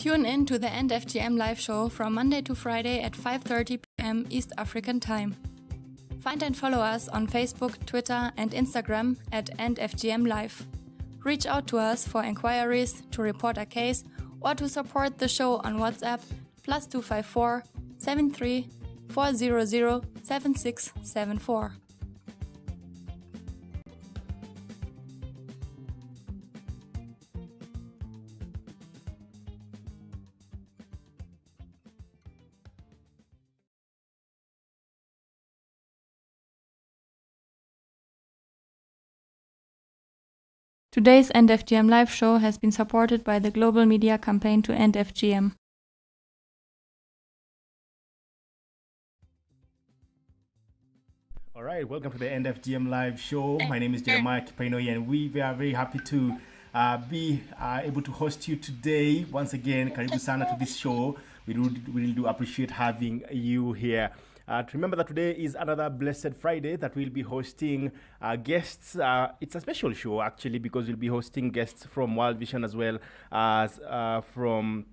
Tune in to the End FGM live show from Monday to Friday at 5:30 p.m. East African Time. Find and follow us on Facebook, Twitter, and Instagram at End FGM Live. Reach out to us for inquiries, to report a case, or to support the show on WhatsApp +254 73 400 7674. Today's End FGM live show has been supported by the global media campaign to end FGM. All right, welcome to the End FGM live show. My name is Jeremiah Kipainoyi, and we are very happy to be able to host you today. Once again, karibu sana to this show. We really do appreciate having you here. Remember that today is another Blessed Friday that we'll be hosting guests. It's a special show, actually, because we'll be hosting guests from World Vision as well as from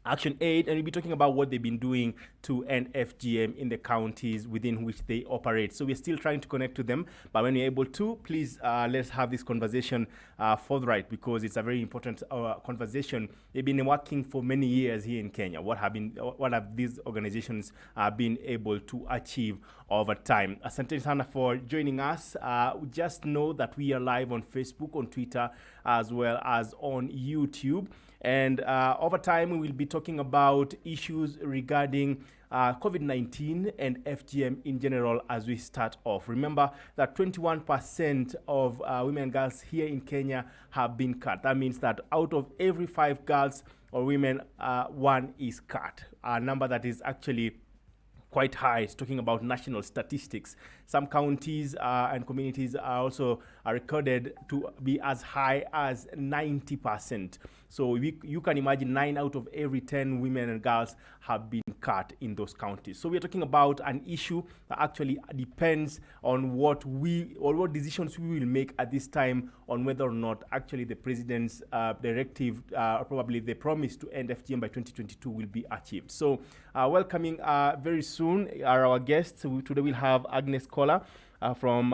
Action Aid, and we'll be talking about what they've been doing to end FGM in the counties within which they operate. So we're still trying to connect to them, but when you're able to, please let's have this conversation forthright, because it's a very important conversation. They've been working for many years here in Kenya. What have these organizations been able to achieve over time? Asante sana for joining us. Just know that we are live on Facebook, on Twitter, as well as on YouTube. And over time, we will be talking about issues regarding COVID-19 and FGM in general as we start off. Remember that 21% of women and girls here in Kenya have been cut. That means that out of every 5 girls or women, 1 is cut. A number that is actually quite high. It's talking about national statistics. Some counties and communities are also recorded to be as high as 90%. So you can imagine 9 out of every 10 women and girls have been cut in those counties. So we're talking about an issue that actually depends on what decisions we will make at this time on whether or not actually the president's directive, probably the promise to end FGM by 2022 will be achieved. So welcoming very soon are our guests. Today we'll have Agnes Kola from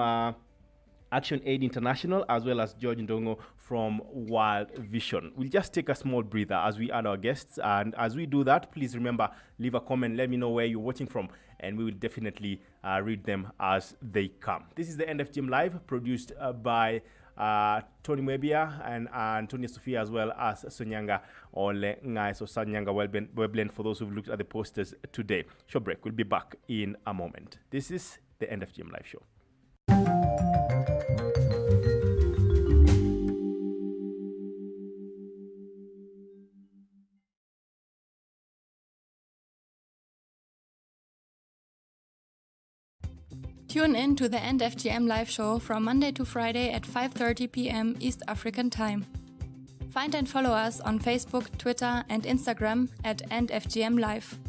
Action Aid International, as well as George Ndongo from World Vision. We'll just take a small breather as we add our guests, and as we do that, please remember, leave a comment, let me know where you're watching from, and we will definitely read them as they come. This is the End FGM Live, produced by Tony Mwebia and Antonia Sofia, as well as Sonyanga Ole Ngai. So Sonyanga Webblend for those who've looked at the posters today. Short break. We'll be back in a moment. This is the End FGM Live show. Tune in to the End FGM live show from Monday to Friday at 5:30 p.m. East African Time. Find and follow us on Facebook, Twitter, and Instagram at End FGM Live.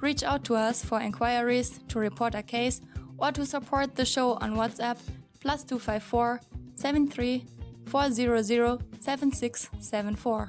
Reach out to us for inquiries, to report a case, or to support the show on WhatsApp +254 73 400 7674.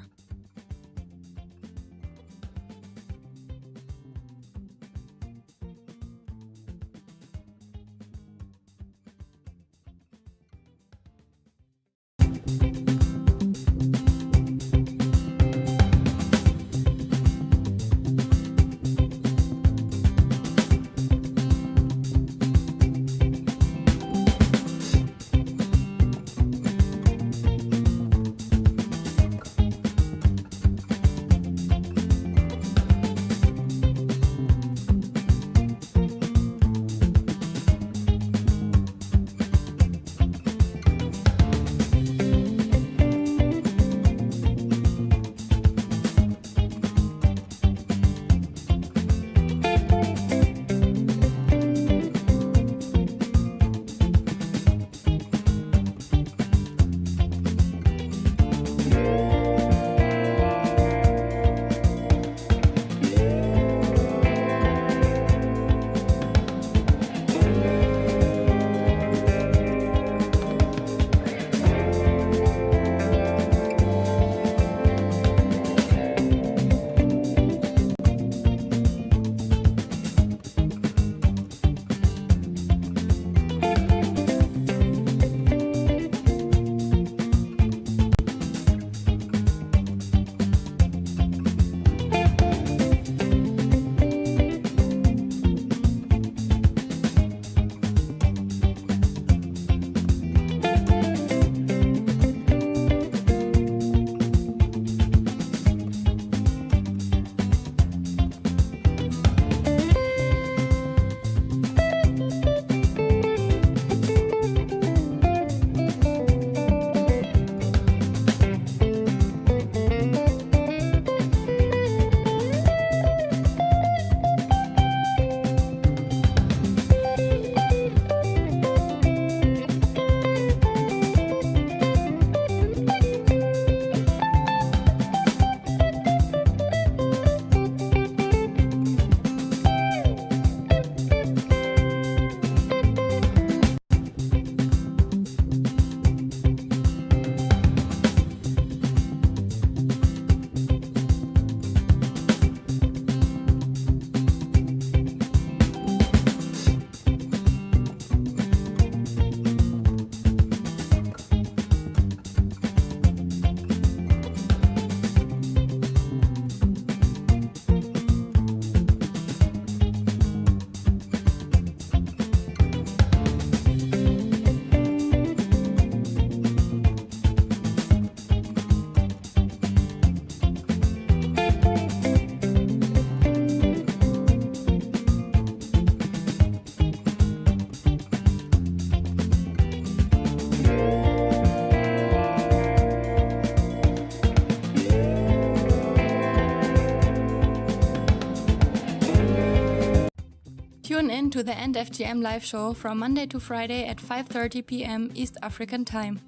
to the End FGM live show from Monday to Friday at 5:30 p.m. East African Time.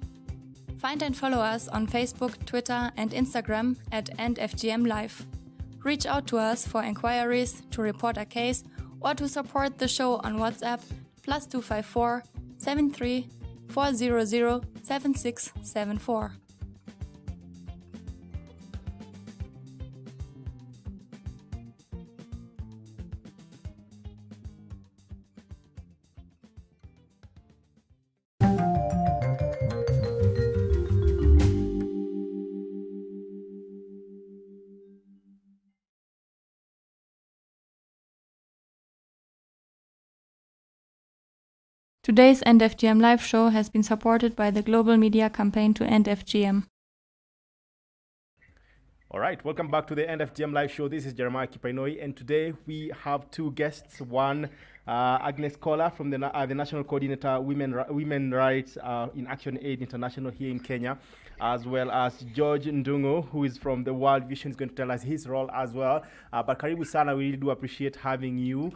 Find and follow us on Facebook, Twitter, and Instagram at End FGM Live. Reach out to us for inquiries, to report a case, or to support the show on WhatsApp +254 73 400 7674. Today's End FGM live show has been supported by the global media campaign to end FGM. All right, welcome back to the End FGM live show. This is Jeremiah Kipainoi, and today we have two guests. One, Agnes Kola from the National Coordinator Women Rights in Action Aid International here in Kenya, as well as George Ndungu, who is from the World Vision, is going to tell us his role as well. But karibu sana, we really do appreciate having you.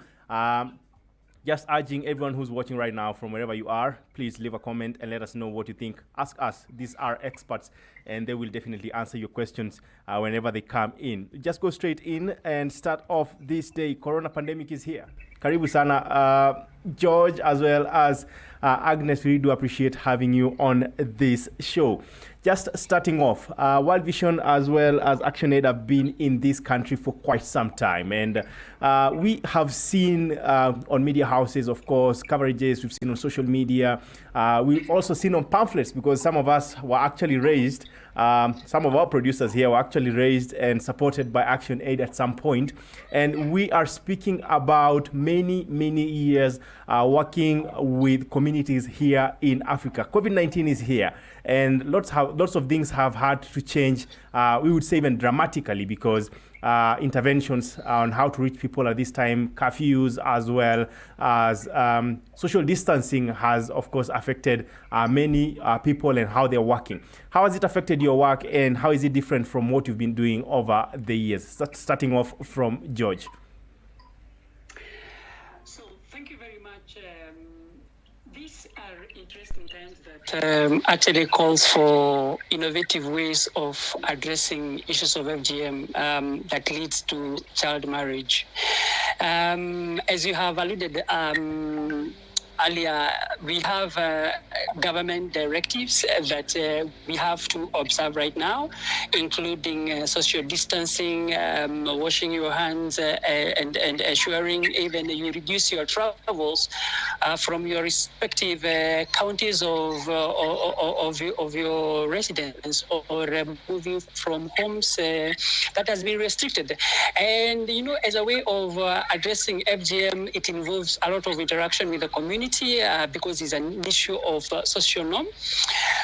Just urging everyone who's watching right now from wherever you are, please leave a comment and let us know what you think. Ask us. These are experts, and they will definitely answer your questions whenever they come in. Just go straight in and start off this day. Corona pandemic is here. Karibu sana, George, as well as Agnes. We do appreciate having you on this show. Just starting off, World Vision as well as Action Aid have been in this country for quite some time. And we have seen on media houses, of course, coverages. We've seen on social media. We've also seen on pamphlets, because some of us were actually raised. Some of our producers here were actually raised and supported by Action Aid at some point. And we are speaking about many, many years working with communities here in Africa. COVID-19 is here, and lots of things have had to change, we would say even dramatically, because interventions on how to reach people at this time, curfews, as well as social distancing has, of course, affected many people and how they're working. How has it affected your work, and how is it different from what you've been doing over the years? Starting off from George. So thank you very much. These are interesting times that actually calls for innovative ways of addressing issues of FGM that leads to child marriage. As you have alluded earlier, we have government directives that we have to observe right now, including social distancing, washing your hands, and ensuring even you reduce your travels from your respective counties of your residence, or moving from homes that has been restricted. And, as a way of addressing FGM, it involves a lot of interaction with the community, because it's an issue of social norm.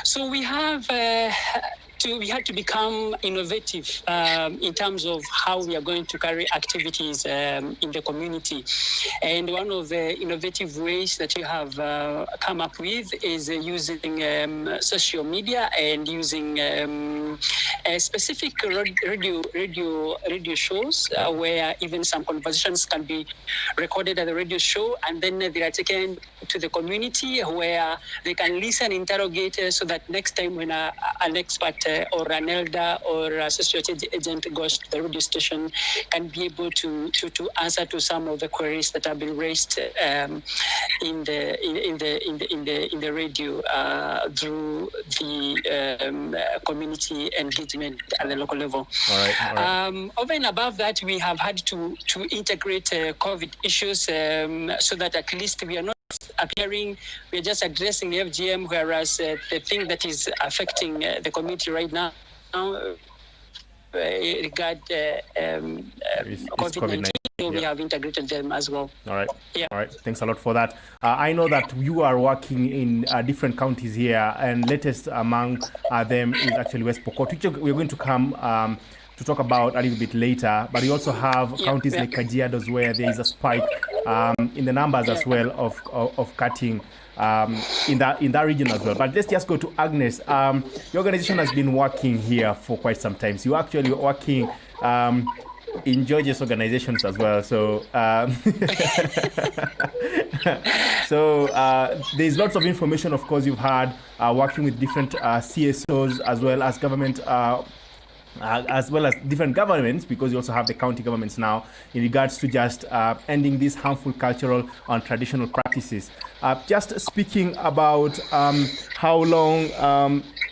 So we have we had to become innovative in terms of how we are going to carry activities in the community. And one of the innovative ways that we have come up with is using social media and using specific radio shows where even some conversations can be recorded at the radio show, and then they are taken to the community where they can listen, interrogate, so that next time when an expert or an elder or a associated agent goes to the radio station, can be able to answer to some of the queries that have been raised in the radio through the community engagement at the local level. All right. Over and above that, we have had to integrate COVID issues so that at least we are not appearing, we're just addressing the FGM, whereas the thing that is affecting the community right now regard COVID-19. So we have integrated them as well. All right. Yeah. All right. Thanks a lot for that. I know that you are working in different counties here, and latest among them is actually West Pokot, which we're going to come to talk about a little bit later. But you also have counties like Kajiado, where there is a spike in the numbers as well of cutting in that region as well. But let's just go to Agnes. Your organization has been working here for quite some time. So you're actually working in Georgia's organizations as well. So, there's lots of information, of course, you've had working with different CSOs as well as different governments, because you also have the county governments now in regards to just ending these harmful cultural and traditional practices. Just speaking about how long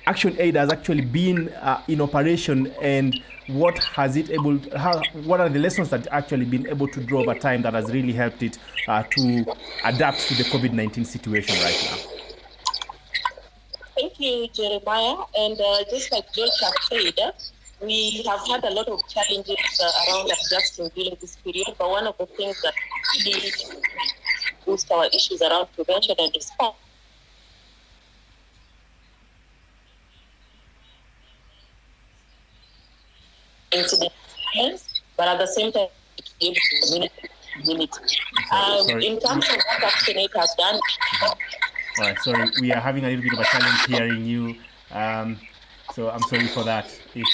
Action Aid has actually been in operation, and what are the lessons that actually been able to draw over time that has really helped it to adapt to the COVID-19 situation right now? Thank you, Jeremiah. And just like George has said, we have had a lot of challenges around adjusting during this period, but one of the things that really boost our issues around prevention and response incidents, but at the same time, give community. In terms of what Action Aid has done. All right, sorry, we are having a little bit of a challenge hearing you, so I'm sorry for that. If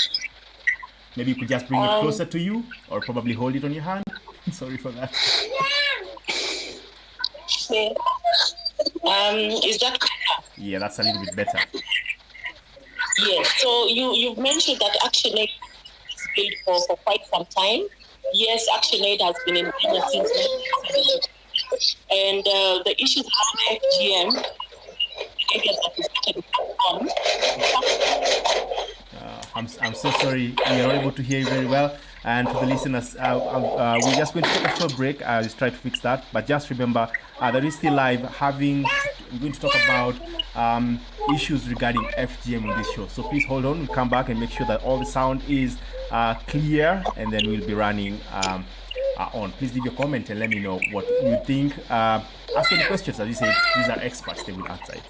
maybe you could just bring it closer to you, or probably hold it on your hand. Sorry for that. Okay. Is that? Yeah, that's a little bit better. Yes. So you've mentioned that Action Aid is built for quite some time. Yes, Action Aid has been in Kenya since 1970. And the issues around FGM, I'm so sorry, we are not able to hear you very well. And to the listeners, we're just going to take a short break. I'll just try to fix that. But just remember, that is still live. We're going to talk about issues regarding FGM on this show. So please hold on. We'll come back and make sure that all the sound is clear, and then we'll be running on. Please leave your comment and let me know what you think. Ask any questions. As you said, these are experts. They will answer it.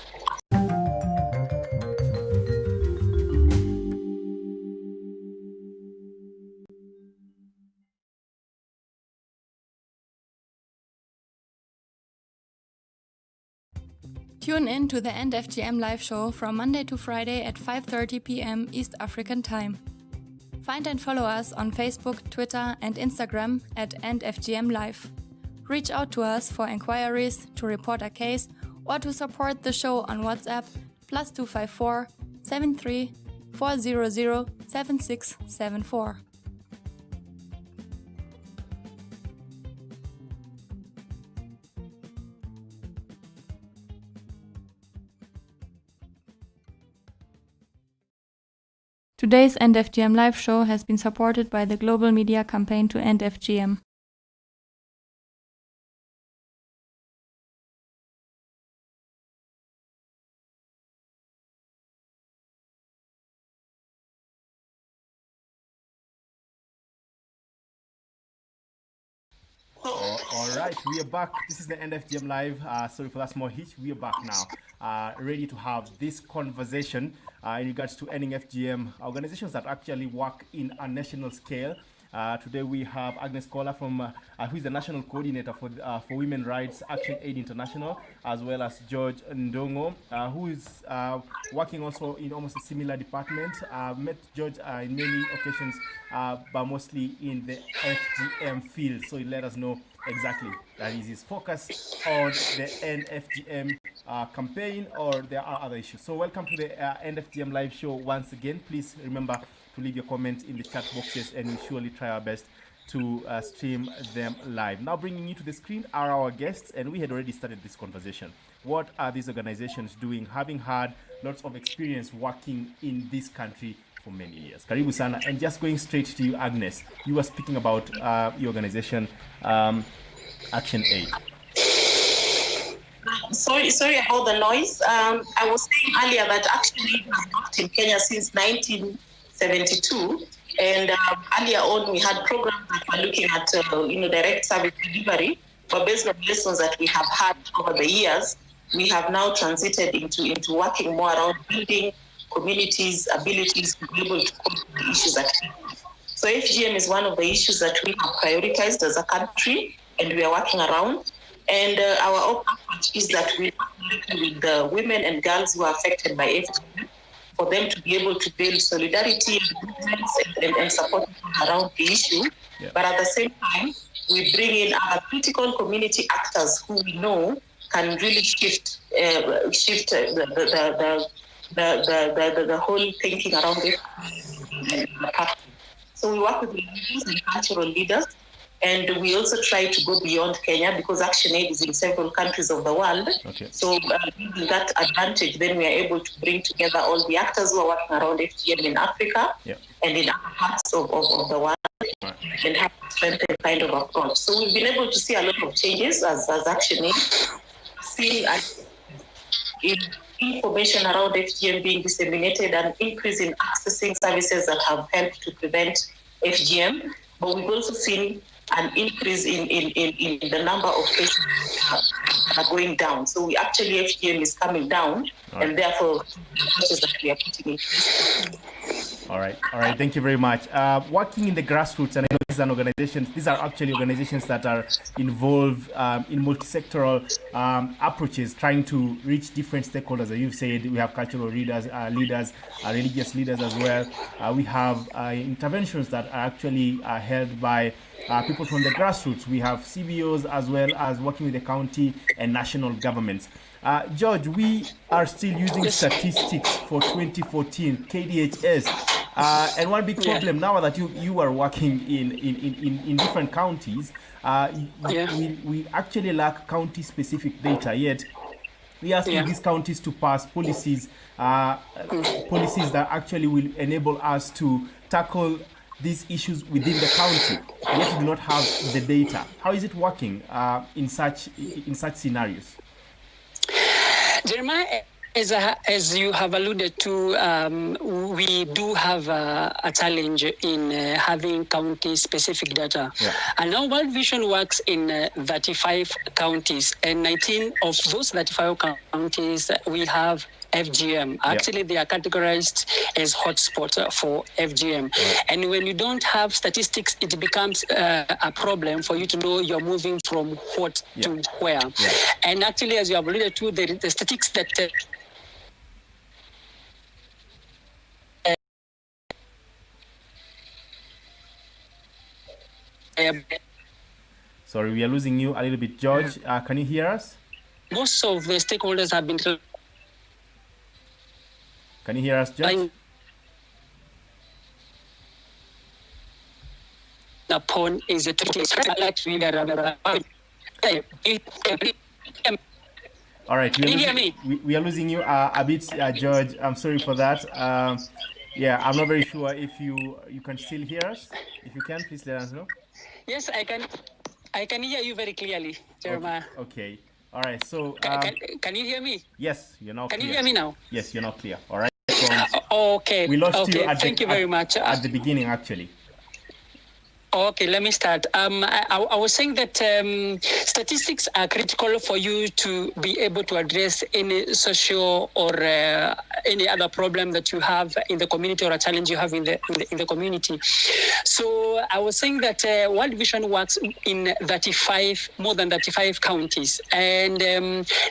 Tune in to the End FGM live show from Monday to Friday at 5:30 p.m. East African Time. Find and follow us on Facebook, Twitter, and Instagram at End FGM Live. Reach out to us for inquiries, to report a case, or to support the show on WhatsApp +254 73 400 7674. Today's End FGM live show has been supported by the global media campaign to end FGM. All right, we are back. This is the End FGM Live. Sorry for that small hitch. We are back now, ready to have this conversation in regards to ending FGM, organizations that actually work in a national scale. Today we have Agnes Kola who is the national coordinator for Women Rights Action Aid International, as well as George Ndongo, who is working also in almost a similar department. Met George in many occasions, but mostly in the FGM field. So he let us know exactly that is his focus on the End FGM campaign, or there are other issues. So welcome to the End FGM live show once again. Please remember to leave your comments in the chat boxes, and we'll surely try our best to stream them live. Now bringing you to the screen are our guests, and we had already started this conversation. What are these organizations doing, having had lots of experience working in this country for many years? Karibu sana. And just going straight to you, Agnes, you were speaking about your organization, Action Aid. Sorry about the noise. I was saying earlier that Action Aid has worked in Kenya since 1972, and earlier on we had programs that were looking at direct service delivery, but based on lessons that we have had over the years, we have now transited into working more around building communities' abilities to be able to cope with the issues that we have. So FGM is one of the issues that we have prioritized as a country, and we are working around. And our approach is that we work with the women and girls who are affected by FGM for them to be able to build solidarity and support around the issue. Yeah. But at the same time, we bring in other critical community actors who we know can really shift the whole thinking around it. So we work with religious and cultural leaders, and we also try to go beyond Kenya because ActionAid is in several countries of the world. Okay. So using that advantage, then we are able to bring together all the actors who are working around FGM in Africa and in other parts of the world, and have to strengthen kind of approach. So we've been able to see a lot of changes as ActionAid, seeing information around FGM being disseminated, and increase in accessing services that have helped to prevent FGM. But we've also seen an increase in the number of cases that are going down. So we actually, FGM is coming down, and therefore the process that we are putting in. All right. Thank you very much. Working in the grassroots, and I know these are actually organizations that are involved in multi-sectoral approaches, trying to reach different stakeholders. As you've said, we have cultural leaders, religious leaders as well. We have interventions that are actually held by people from the grassroots. We have CBOs as well as working with the county and national governments. George, we are still using statistics for 2014 KDHS, and one big problem now that you are working in different counties, we actually lack county-specific data. Yet we are asking these counties to pass policies that actually will enable us to tackle these issues within the county. Yet we do not have the data. How is it working in such scenarios? Jeremiah, as you have alluded to, we do have a challenge in having county-specific data. Yeah. And now World Vision works in 35 counties, and 19 of those 35 counties we have FGM. Actually, they are categorized as hotspots for FGM. And when you don't have statistics, it becomes a problem for you to know you're moving from what to where. And actually, as you have alluded to, the statistics that Sorry, we are losing you a little bit, George. Can you hear us? Most of the stakeholders have been. Can you hear us, George? Upon is a All right, Can you hear me? We are losing you a bit, George. I'm sorry for that. Yeah, I'm not very sure if you can still hear us. If you can, please let us know. Yes, I can. I can hear you very clearly, Jeremiah. Okay. All right. So can you hear me? Yes, you're now clear. Can you hear me now? Yes, you're now clear. All right. Okay. We lost you Thank you very much. At the beginning, actually. Okay, let me start. I was saying that statistics are critical for you to be able to address any social or any other problem that you have in the community or a challenge you have in the community. So I was saying that World Vision works in more than 35 counties, and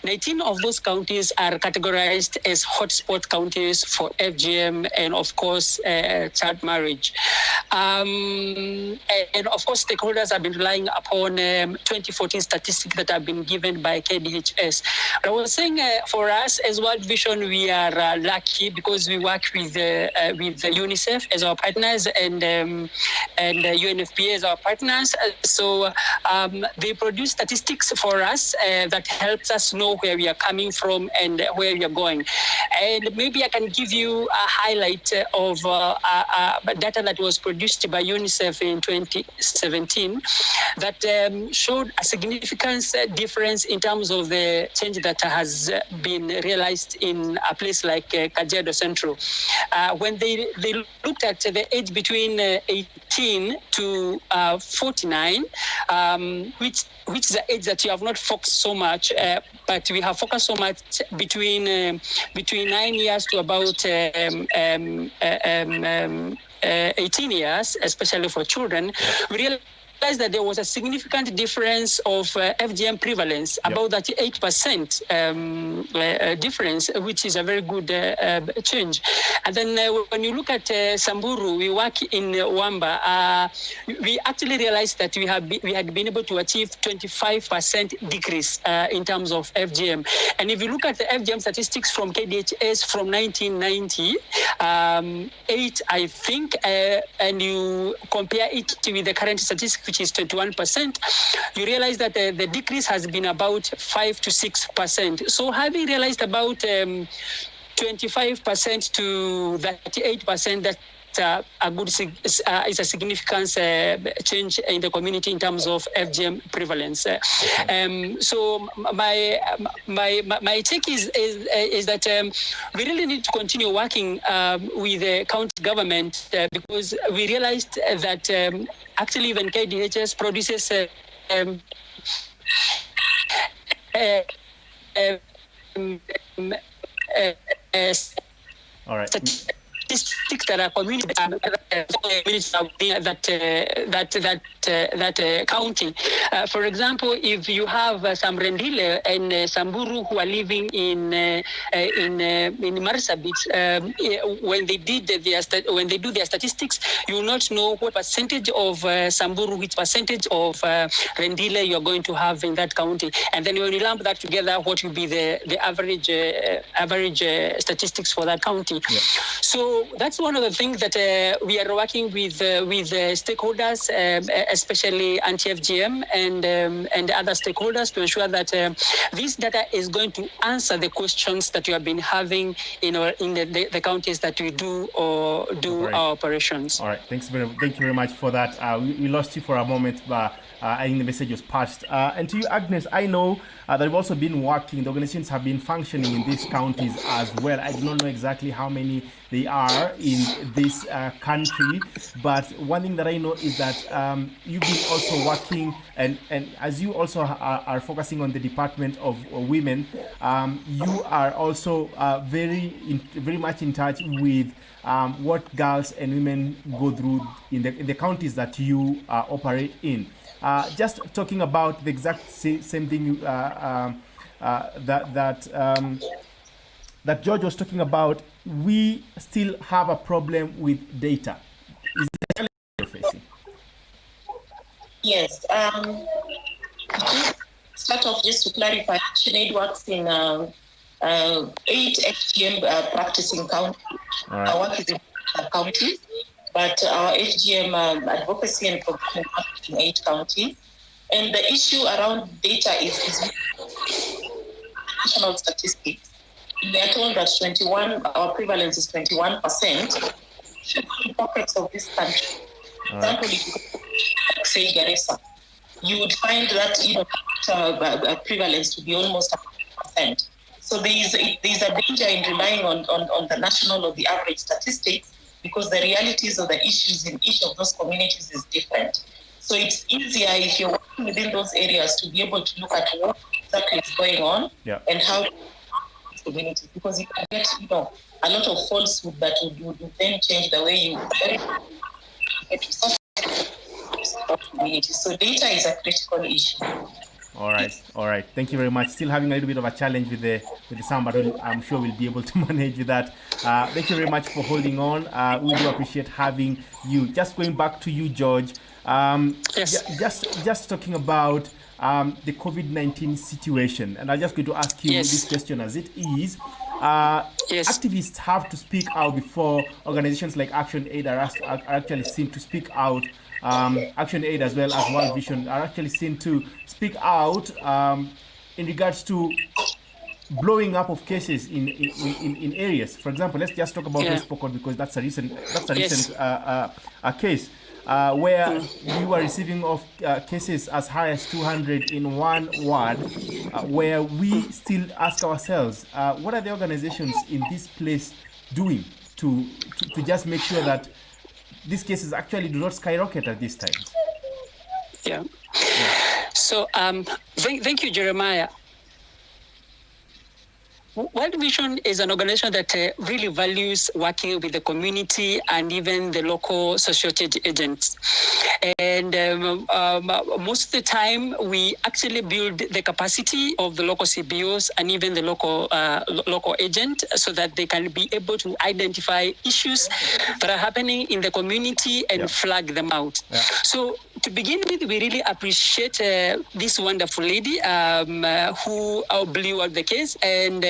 19 of those counties are categorized as hotspot counties for FGM and, of course, child marriage. And of course, stakeholders have been relying upon 2014 statistics that have been given by KDHS. I was saying for us as World Vision, we are lucky because we work with UNICEF as our partners and UNFPA as our partners. So they produce statistics for us that helps us know where we are coming from and where we are going. And maybe I can give you a highlight of data that was produced by UNICEF in 2017 that showed a significant difference in terms of the change that has been realized in a place like Kajiado Central. When they looked at the age between 18 to 49, which is the age that you have not focused so much, but we have focused so much between 9 years to about 18 years, especially for children, we realized that there was a significant difference of FGM prevalence, about that 8% difference, which is a very good change. And then when you look at Samburu, we work in Wamba, we actually realized that we had been able to achieve 25% decrease in terms of FGM. And if you look at the FGM statistics from KDHS from 1990, 8, I think, and you compare it with the current statistics, which is 21%, you realize that the decrease has been about 5 to 6%. So having realized about 25% to 38%, that a good is a significant change in the community in terms of FGM prevalence. So my take is that we really need to continue working with the county government because we realized that actually even KDHS produces all right. Statistics that are community that county. For example, if you have some Rendile and Samburu who are living in Marsabit, when they do their statistics, you will not know what percentage of Samburu, which percentage of Rendile you are going to have in that county, and then when you lump that together, what will be the average statistics for that county? Yeah. So that's one of the things that we are working with stakeholders, especially anti-FGM and other stakeholders, to ensure that this data is going to answer the questions that you have been having in the counties that we do our operations. All right, thank you very much for that. We lost you for a moment, but I think the message was passed. And to you, Agnes, I know that you've also been working, the organizations have been functioning in these counties as well. I do not know exactly how many they are in this country, but one thing that I know is that you've been also working, and as you also are focusing on the Department of Women, you are also very much in touch with what girls and women go through in the counties that you operate in. Just talking about the exact same thing that George was talking about, we still have a problem with data. Is it a challenge you're facing? Yes. Start off just to clarify, ActionAid works in 8 FGM practicing counties. Right. Our work is in counties, but our FGM advocacy and program works in 8 counties. And the issue around data is national statistics. We are told that our prevalence is 21%. In pockets of this country, for example, if you say Garissa, you would find that prevalence to be almost 100%. So there is a danger in relying on the national or the average statistics, because the realities of the issues in each of those communities is different. So it's easier if you're working within those areas to be able to look at what exactly is going on and how communities, because you can get a lot of falsehood that would then change the way you get to such communities. So data is a critical issue. All right. Thank you very much. Still having a little bit of a challenge with the sound, but I'm sure we'll be able to manage with that. Thank you very much for holding on. We do appreciate having you. Just going back to you, George. Yes. Just talking about the COVID-19 situation, and I'm just going to ask you this question as it is. Activists have to speak out before organizations like ActionAid are actually seen to speak out. ActionAid as well as World Vision are actually seen to speak out in regards to blowing up of cases in areas. For example, let's just talk about West Pokot, because that's a recent case where we were receiving of cases as high as 200 in one ward, where we still ask ourselves, what are the organizations in this place doing to just make sure that these cases actually do not skyrocket at these times? Yeah. So thank you, Jeremiah. World Vision is an organization that really values working with the community and even the local social change agents. And most of the time, we actually build the capacity of the local CBOs and even the local agent so that they can be able to identify issues that are happening in the community and flag them out. Yeah. So to begin with, we really appreciate this wonderful lady who blew out the case. And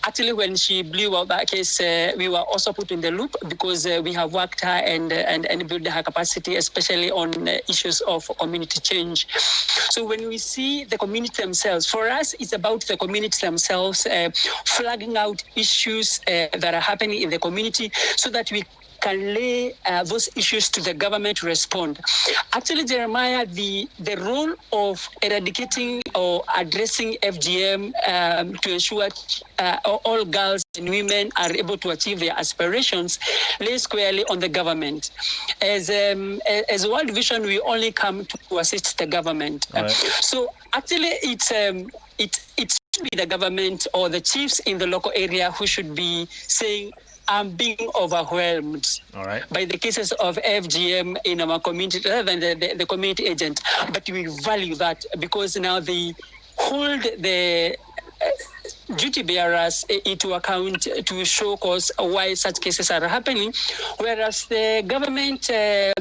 actually, when she blew out that case, we were also put in the loop because we have worked her and built her capacity, especially on issues of community change. So when we see the community themselves, for us, it's about the community themselves flagging out issues that are happening in the community so that we can lay those issues to the government to respond. Actually, Jeremiah, the role of eradicating or addressing FGM to ensure all girls and women are able to achieve their aspirations lays squarely on the government. As World Vision, we only come to assist the government. Right. So actually, it should be the government or the chiefs in the local area who should be saying, I'm being overwhelmed by the cases of FGM in our community rather than the community agent. But we value that because now they hold the duty bearers into account to show cause why such cases are happening, whereas the government,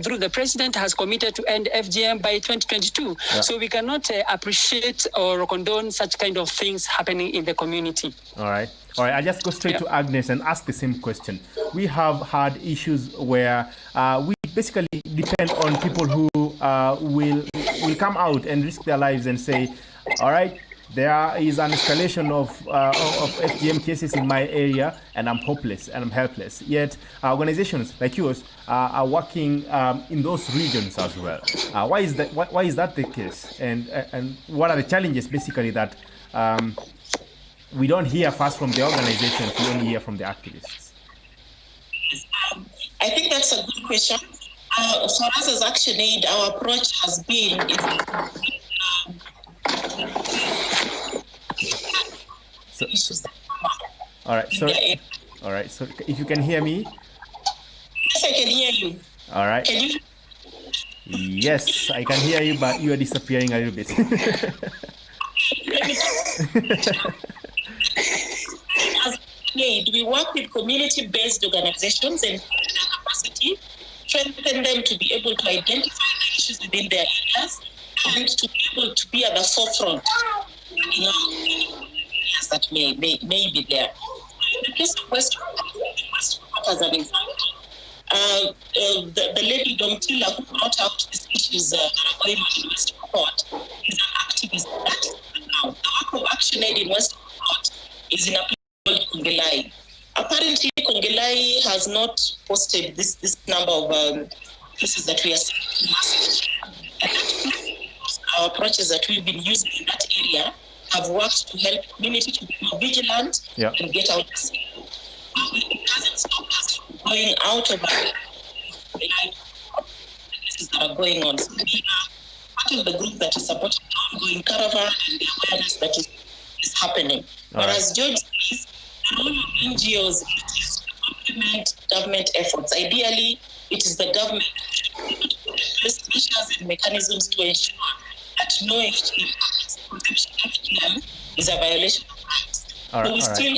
through the president, has committed to end FGM by 2022. Yeah. So we cannot appreciate or condone such kind of things happening in the community. All right. I just go straight to Agnes and ask the same question. We have had issues where we basically depend on people who will come out and risk their lives and say, all right, there is an escalation of FGM cases in my area, and I'm hopeless and I'm helpless. Yet organizations like yours are working in those regions as well. Why is that? Why is that the case? And what are the challenges basically that we don't hear first from the organizations? We only hear from the activists. I think that's a good question. For us as ActionAid, our approach has been all right. So if you can hear me. Yes, I can hear you. All right. Can you? Yes, I can hear you, but you are disappearing a little bit. As we work with community-based organizations and capacity, strengthen them to be able to identify the issues within their areas and to be able to be at the forefront. That may be there. In the case of West as an example, the lady Domtila who brought out these issues going to West Court is an activist. Now, the work of ActionAid in West Court is in a place called Kongelai. Apparently, Kongelai has not posted this number of cases that we are seeing. Our approaches that we've been using in that area have worked to help community to be more vigilant and get out. It doesn't stop us from going out of the cases that are going on. So we are part of the group that is supporting the ongoing caravan and the awareness that is happening. Whereas George says, all of NGOs is to complement government efforts. Ideally, it is the government that should put measures and mechanisms to ensure that no FGM is a violation of rights. So we still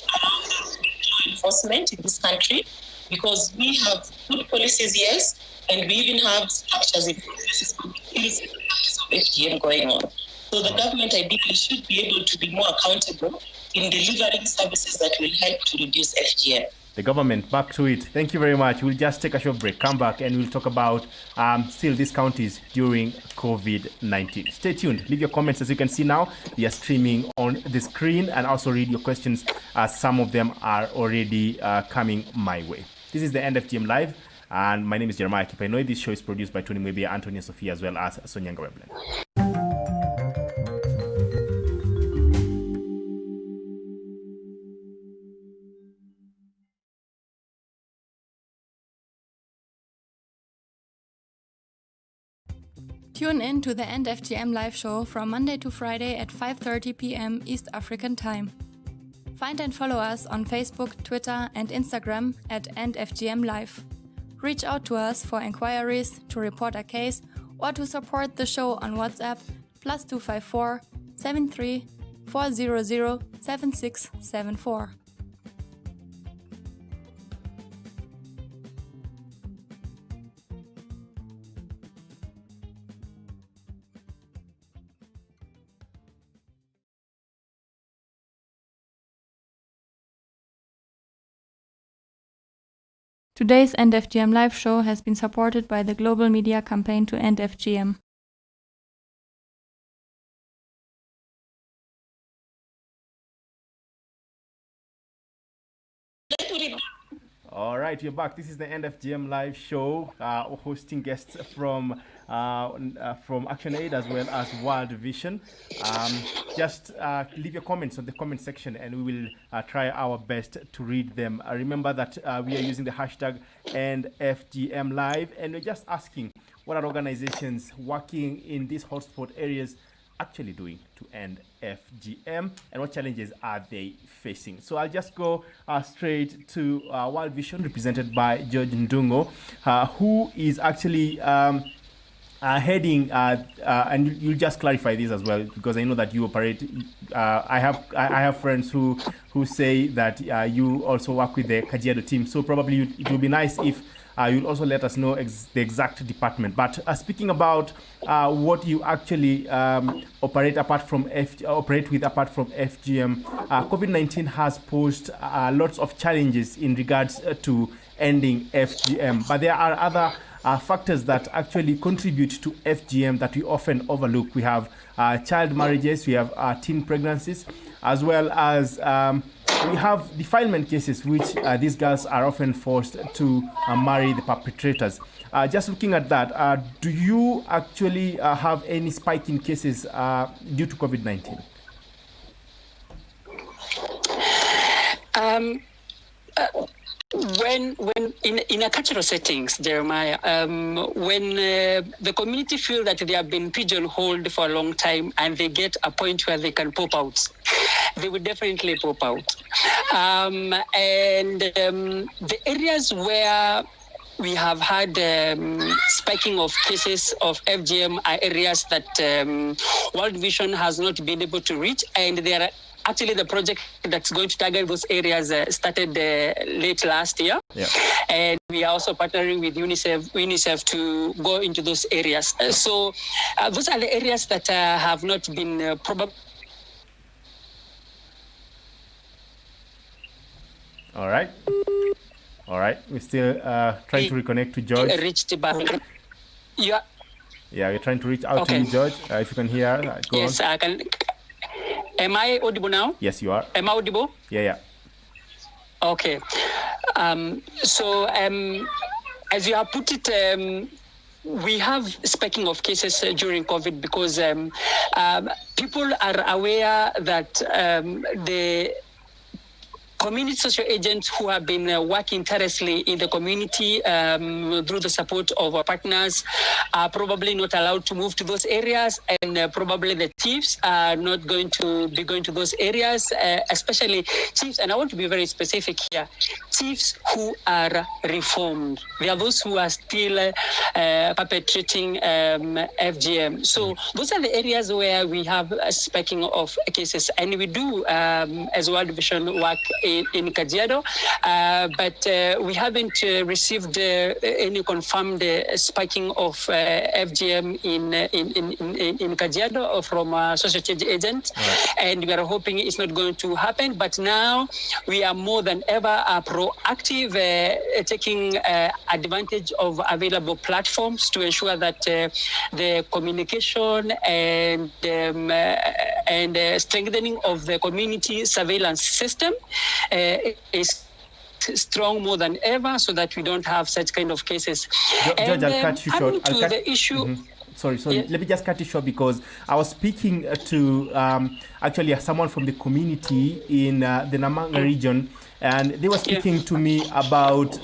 have enforcement in this country because we have good policies, yes, and we even have structures in places of FGM going on. So the government ideally should be able to be more accountable in delivering services that will help to reduce FGM. The government, back to it. Thank you very much. We'll just take a short break, come back, and we'll talk about still these counties during COVID-19. Stay tuned. Leave your comments. As you can see now, we are streaming on the screen, and also read your questions as some of them are already coming my way. This is the End FGM Live, and my name is Jeremiah Kipainoi. This show is produced by Tony Mwebia, Antonia Sophia, as well as Sonia Ngaweblen. Tune in to the End FGM live show from Monday to Friday at 5:30 p.m. East African Time. Find and follow us on Facebook, Twitter, and Instagram at @FGMLive. Reach out to us for inquiries, to report a case, or to support the show on WhatsApp +254 73 400 7674. Today's End FGM live show has been supported by the global media campaign to end FGM. All right, we're back. This is the End FGM live show, hosting guests from ActionAid as well as World Vision. Just leave your comments on the comment section and we will try our best to read them. Remember that we are using the hashtag EndFGMLive, and we're just asking what are organizations working in these hotspot areas actually doing to end FGM, and what challenges are they facing. So I'll just go straight to World Vision, represented by George Ndungo, who is actually heading, and you'll just clarify this as well, because I know that you operate. I have friends who say that you also work with the Kajiado team. So probably it would be nice if you'll also let us know the exact department. But speaking about what you actually operate with apart from FGM, COVID-19 has posed lots of challenges in regards to ending FGM. But there are other factors that actually contribute to FGM that we often overlook. We have child marriages, we have teen pregnancies, as well as we have defilement cases, which these girls are often forced to marry the perpetrators. Just looking at that, do you actually have any spike in cases due to COVID-19? When in a cultural settings, Jeremiah, when the community feel that they have been pigeonholed for a long time and they get a point where they can pop out, they would definitely pop out. The areas where we have had spiking of cases of FGM are areas that World Vision has not been able to reach, and there are actually the project that's going to target those areas started late last year. Yeah. And we are also partnering with UNICEF to go into those areas. So those are the areas that have not been probably. All right. We're still trying to reconnect to George. Reached back. Yeah. Yeah, we're trying to reach out to you, George. If you can hear, go on. Yes, I can. Am I audible now? Yes, you are. Am I audible? Yeah. Okay. As you have put it, we have spiking of cases during COVID because people are aware that the community social agents who have been working tirelessly in the community through the support of our partners are probably not allowed to move to those areas, and probably the chiefs are not going to be going to those areas, especially chiefs, and I want to be very specific here, chiefs who are reformed. They are those who are still perpetrating FGM. So those are the areas where we have a spiking of cases, and we do, as World Vision, work in Kajiado, but we haven't received any confirmed spiking of FGM in Kajiado from social change agents, and we are hoping it's not going to happen. But now we are more than ever proactive, taking advantage of available platforms to ensure that the communication and strengthening of the community surveillance system is strong more than ever, so that we don't have such kind of cases. George, I'll cut you short. The issue. Mm-hmm. Sorry. Yeah. Let me just cut you short, because I was speaking to actually someone from the community in the Namanga region, and they were speaking to me about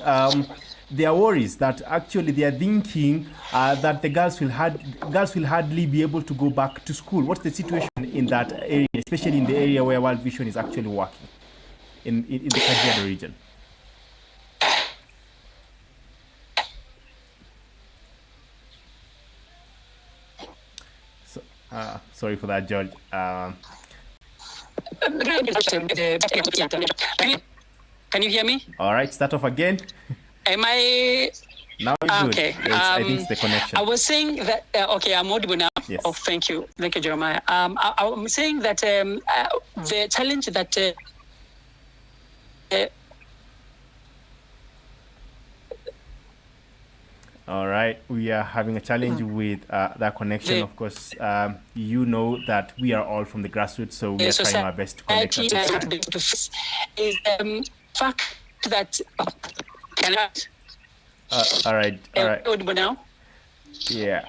their worries that actually they are thinking that the girls will hardly be able to go back to school. What's the situation in that area, especially in the area where World Vision is actually working? in the Kajiado region? So, sorry for that, George. Can you hear me? All right, start off again. Am I? Now it's good. Okay. I think it's the connection. I was saying that, okay, I'm audible now. Yes. Oh, thank you. Thank you, Jeremiah. I'm saying that the challenge that all right, we are having a challenge with that connection. Of course, you know that we are all from the grassroots, so we are trying our best to connect at this time. Is fact that all right. Audible now? Yeah.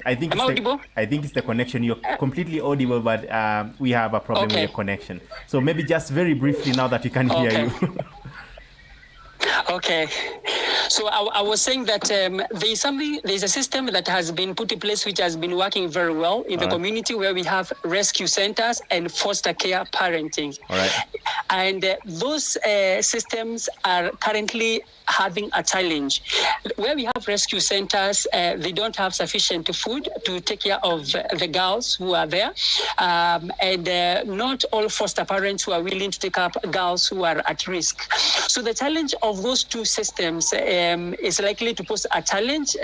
I think it's the connection. You're completely audible, but we have a problem with your connection. So maybe just very briefly now that we can hear you. Okay. So I was saying that there's a system that has been put in place which has been working very well in the community, where we have rescue centers and foster care parenting. All right. And those systems are currently having a challenge. Where we have rescue centers, they don't have sufficient food to take care of the girls who are there. And not all foster parents who are willing to take up girls who are at risk. So the challenge of those two systems is likely to pose a challenge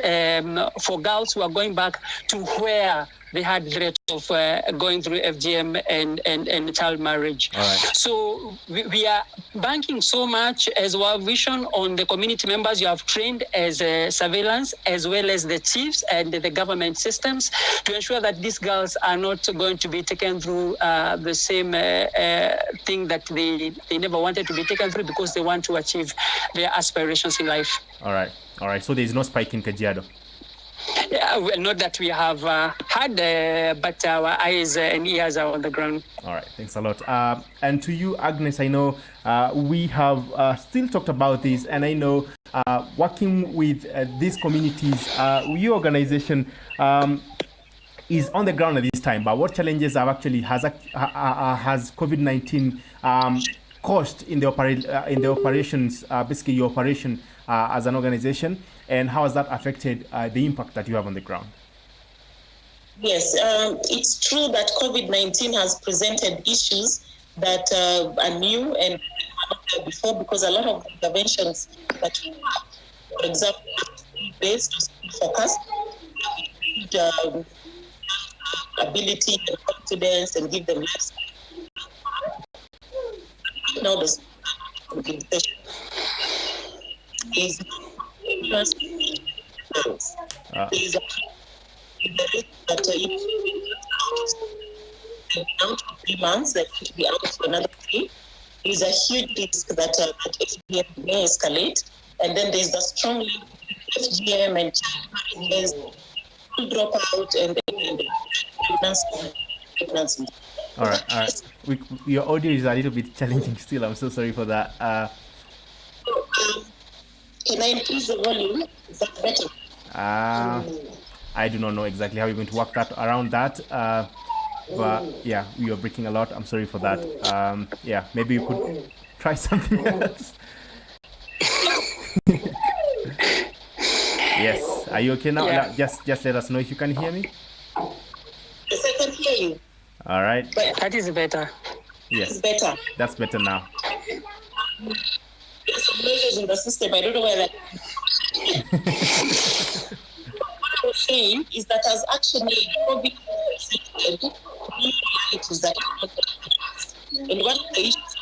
for girls who are going back to where they had threat of going through FGM and child marriage. Right. So we are banking so much as our vision on the community members you have trained as surveillance, as well as the chiefs and the government systems, to ensure that these girls are not going to be taken through the same thing that they never wanted to be taken through, because they want to achieve their aspirations in life. All right. So there is no spike in Kajiado? Yeah, well, not that we have had, but our eyes and ears are on the ground. All right, thanks a lot. And to you, Agnes, I know we have still talked about this, and I know working with these communities, your organization is on the ground at this time. But what challenges have actually has COVID-19 caused in the operations, basically your operation as an organization, and how has that affected the impact that you have on the ground? Yes, it's true that COVID-19 has presented issues that are new and not there before, because a lot of interventions that we have, for example, based on focus, ability and confidence, and give them less. Now the is that out for 3 months, that could be out for another 3. There's a huge risk that FGM may escalate, and then there's the strong link FGM and child drop out and pregnancy. All right. Your audio is a little bit challenging still. I'm so sorry for that. Can I increase the volume? Is that better? I do not know exactly how you're going to work that around that. But yeah, we are breaking a lot. I'm sorry for that. Yeah, maybe you could try something else. Yes. Are you okay now? Yeah. Just let us know if you can hear me. Yes, I can hear you. All right. But that is better. Yes. It's better. That's better now. There's some noises in the system. I don't know where that. What I was saying is that as actually COVID is that, and one of the issues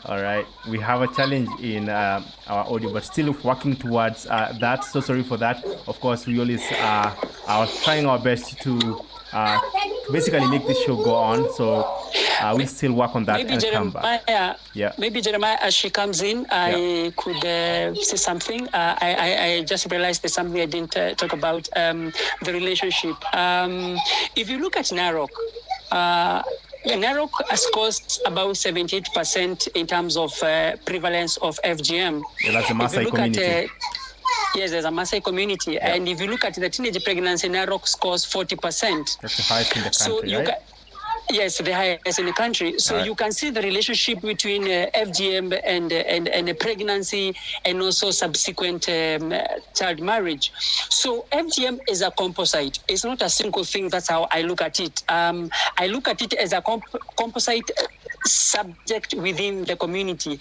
all right, we have a challenge in our audio, but still working towards that. So sorry for that. Of course, we always are trying our best to basically make this show go on. So we'll still work on that and come back. Yeah. Maybe Jeremiah, as she comes in, I could say something. I just realized there's something I didn't talk about, the relationship. If you look at Narok, Narok scores about 78% in terms of prevalence of FGM. Yeah, that's the Maasai community. Yes, there's a Maasai community. Yeah. And if you look at the teenage pregnancy, Narok scores 40%. That's the highest in the country, right? Yes, the highest in the country. So you can see the relationship between FGM and pregnancy and also subsequent child marriage. So FGM is a composite. It's not a single thing. That's how I look at it. I look at it as a composite subject within the community,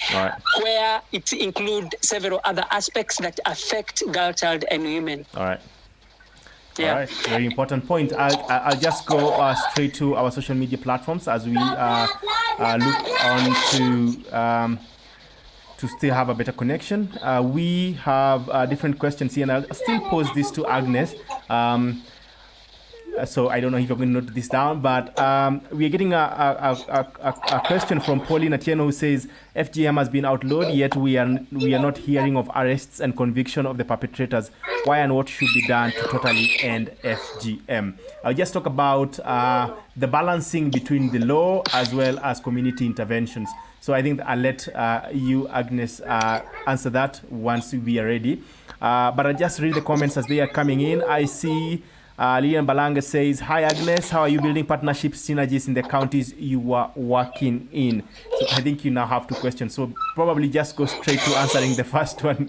where it includes several other aspects that affect girl child and women. All right. Yeah. All right, very important point. I'll just go straight to our social media platforms as we look on to still have a better connection. We have different questions here, and I'll still pose this to Agnes. So I don't know if you're going to note this down, but we are getting a question from Pauline Atieno who says FGM has been outlawed, yet we are not hearing of arrests and conviction of the perpetrators. Why and what should be done to totally end FGM? I'll just talk about the balancing between the law as well as community interventions. So I think I'll let you, Agnes, answer that once we are ready. But I'll just read the comments as they are coming in. I see Lilian Balanga says, "Hi Agnes, how are you building partnership synergies in the counties you are working in?" So I think you now have two questions. So probably just go straight to answering the first one.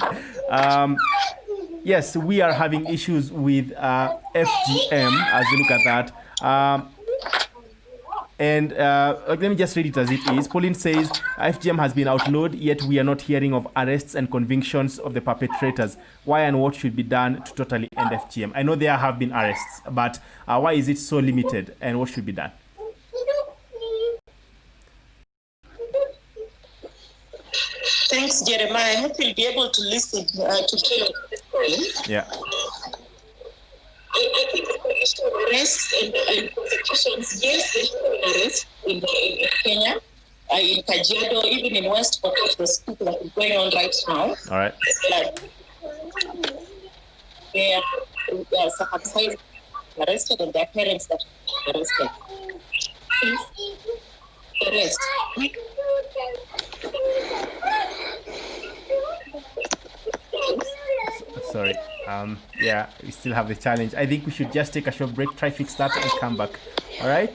Yes, we are having issues with FGM as we look at that. And let me just read it as it is. Pauline says, FGM has been outlawed, yet we are not hearing of arrests and convictions of the perpetrators. Why and what should be done to totally end FGM? I know there have been arrests, but why is it so limited, and what should be done? Thanks, Jeremiah. I hope you'll be able to listen to Kayla. Yeah. I think the issue of arrests and prosecutions, yes, there's arrests in Kenya, in Kajiado, even in West Pokot, there's people that are going on right now. All right. They are circumcised, arrested, and their parents that are arrested. Arrest. Sorry. Yeah, we still have the challenge. I think we should just take a short break, try fix that, and come back. All right?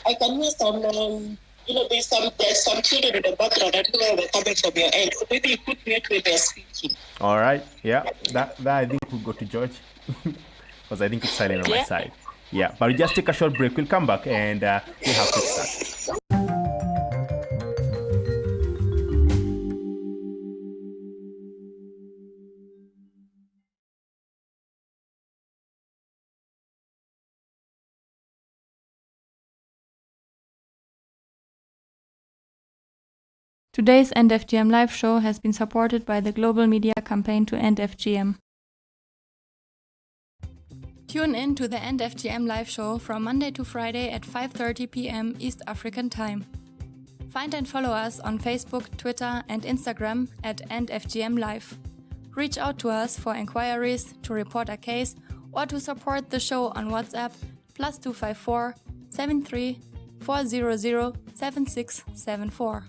I can hear some, there's some children in the background. I don't know where they're coming from your end. So maybe you put mute when they're speaking. All right. Yeah, that I think we'll go to George because I think it's silent on my side. Yeah, but we just take a short break. We'll come back and we'll have fix that. Today's End FGM live show has been supported by the global media campaign to end FGM. Tune in to the End FGM live show from Monday to Friday at 5:30 p.m. East African Time. Find and follow us on Facebook, Twitter, and Instagram at End FGM Live. Reach out to us for inquiries, to report a case, or to support the show on WhatsApp +254 73 400 7674.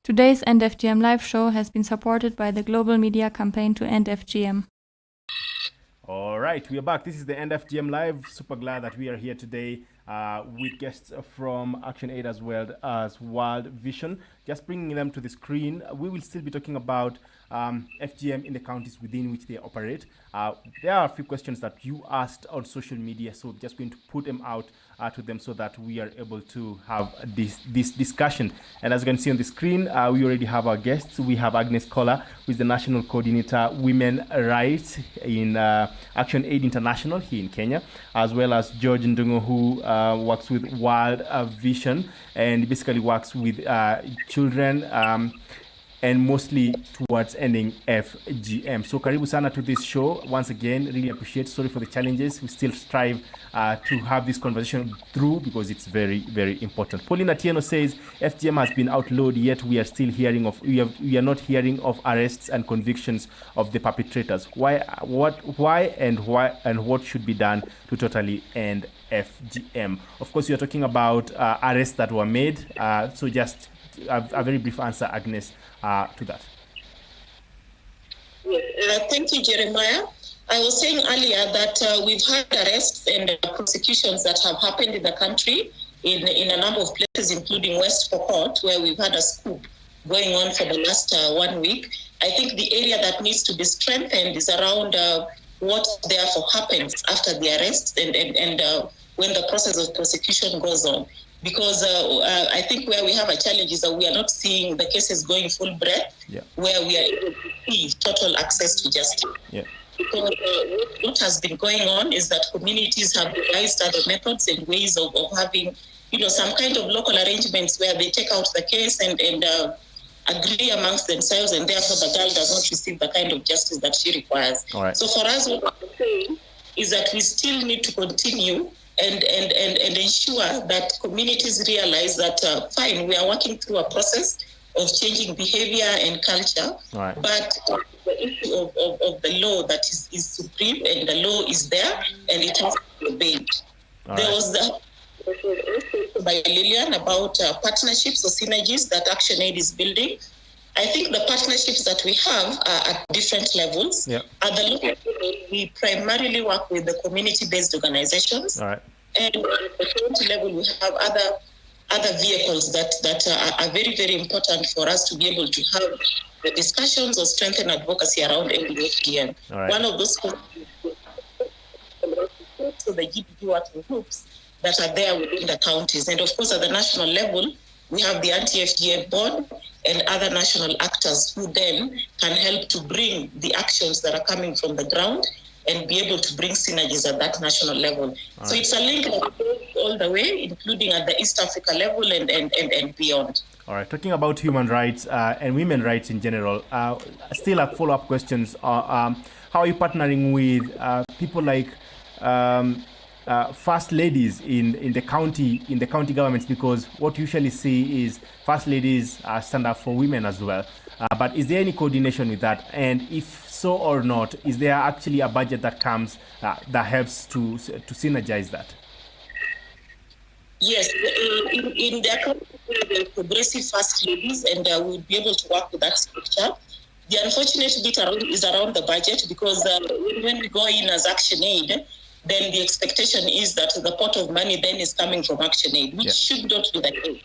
Today's End FGM live show has been supported by the global media campaign to end FGM. All right, we are back. This is the End FGM Live. Super glad that we are here today with guests from Action Aid as well as World Vision. Just bringing them to the screen. We will still be talking about FGM in the counties within which they operate. There are a few questions that you asked on social media, so just going to put them out to them so that we are able to have this discussion. And as you can see on the screen, we already have our guests. We have Agnes Kola, who is the National Coordinator Women Rights in Action Aid International here in Kenya, as well as George Ndungo, who works with World Vision and basically works with children and mostly towards ending FGM. So karibu sana to this show. Once again, really appreciate. Sorry for the challenges. We still strive to have this conversation through because it's very, very important. Paulina Tieno says FGM has been outlawed, yet we are still hearing of we are not hearing of arrests and convictions of the perpetrators. Why and what should be done to totally end FGM? Of course, you are talking about arrests that were made. So just a very brief answer, Agnes, to that. Thank you, Jeremiah. I was saying earlier that we've had arrests and prosecutions that have happened in the country in a number of places, including West Pokot, where we've had a scoop going on for the last 1 week. I think the area that needs to be strengthened is around what therefore happens after the arrest and when the process of prosecution goes on. Because I think where we have a challenge is that we are not seeing the cases going full breadth, where we are able to see total access to justice. Because what has been going on is that communities have devised other methods and ways of having, some kind of local arrangements where they take out the case and agree amongst themselves, and therefore the girl does not receive the kind of justice that she requires. So for us, what we're saying is that we still need to continue and ensure that communities realize that, fine, we are working through a process of changing behavior and culture, but the issue of the law that is supreme, and the law is there, and it has to be obeyed. There was by Lillian about partnerships or synergies that Action Aid is building. I think the partnerships that we have are at different levels. At the local level, we primarily work with the community-based organizations. And at the county level, we have other vehicles that are very, very important for us to be able to have the discussions or strengthen advocacy around ending FGM. One of those so the GBG working groups that are there within the counties. And of course, at the national level, we have the anti-FGM board and other national actors who then can help to bring the actions that are coming from the ground and be able to bring synergies at that national level. So it's a link that goes all the way, including at the East Africa level and beyond. All right, talking about human rights and women's rights in general, still have follow-up questions. How are you partnering with people like first ladies in the county governments? Because what you usually see is first ladies stand up for women as well. But is there any coordination with that? And if so or not, is there actually a budget that comes that helps to synergize that? Yes, in the progressive first ladies, and we'll be able to work with that structure. The unfortunate bit is around the budget, because when we go in as Action Aid, then the expectation is that the pot of money then is coming from Action Aid, which should not be the case.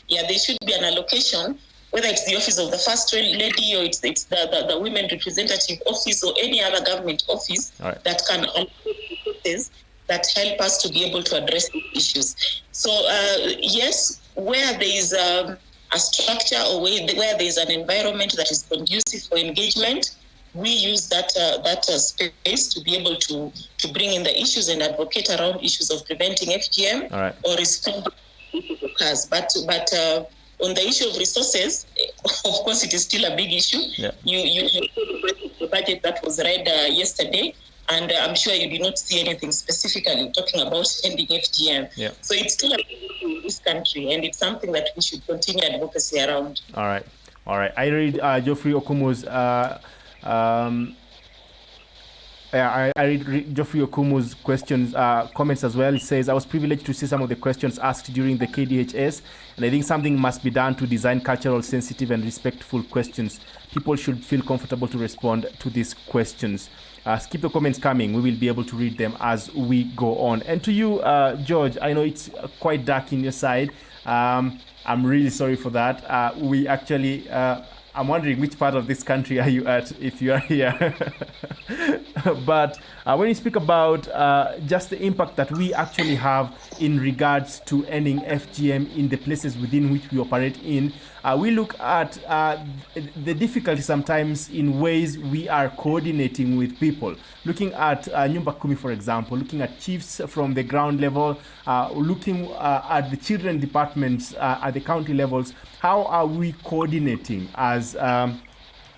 There should be an allocation, whether it's the office of the first lady or it's the women representative office or any other government office that can allocate resources that help us to be able to address these issues. So yes, where there is a structure or where there is an environment that is conducive for engagement, we use that space to be able to bring in the issues and advocate around issues of preventing FGM or responding to issues. But on the issue of resources, of course, it is still a big issue. You the budget that was read yesterday, and I'm sure you did not see anything specifically talking about ending FGM. So it's still a big issue in this country, and it's something that we should continue advocacy around. All right. I read Geoffrey Okumo's I read Geoffrey Okumu's comments as well. He says, I was privileged to see some of the questions asked during the KDHS, and I think something must be done to design cultural, sensitive, and respectful questions. People should feel comfortable to respond to these questions. Keep the comments coming. We will be able to read them as we go on. And to you, George, I know it's quite dark in your side. I'm really sorry for that. We actually... I'm wondering which part of this country are you at if you are here. But when you speak about just the impact that we actually have in regards to ending FGM in the places within which we operate in, we look at the difficulty sometimes in ways we are coordinating with people. Looking at Nyumba Kumi, for example, looking at chiefs from the ground level, looking at the children departments at the county levels. How are we coordinating as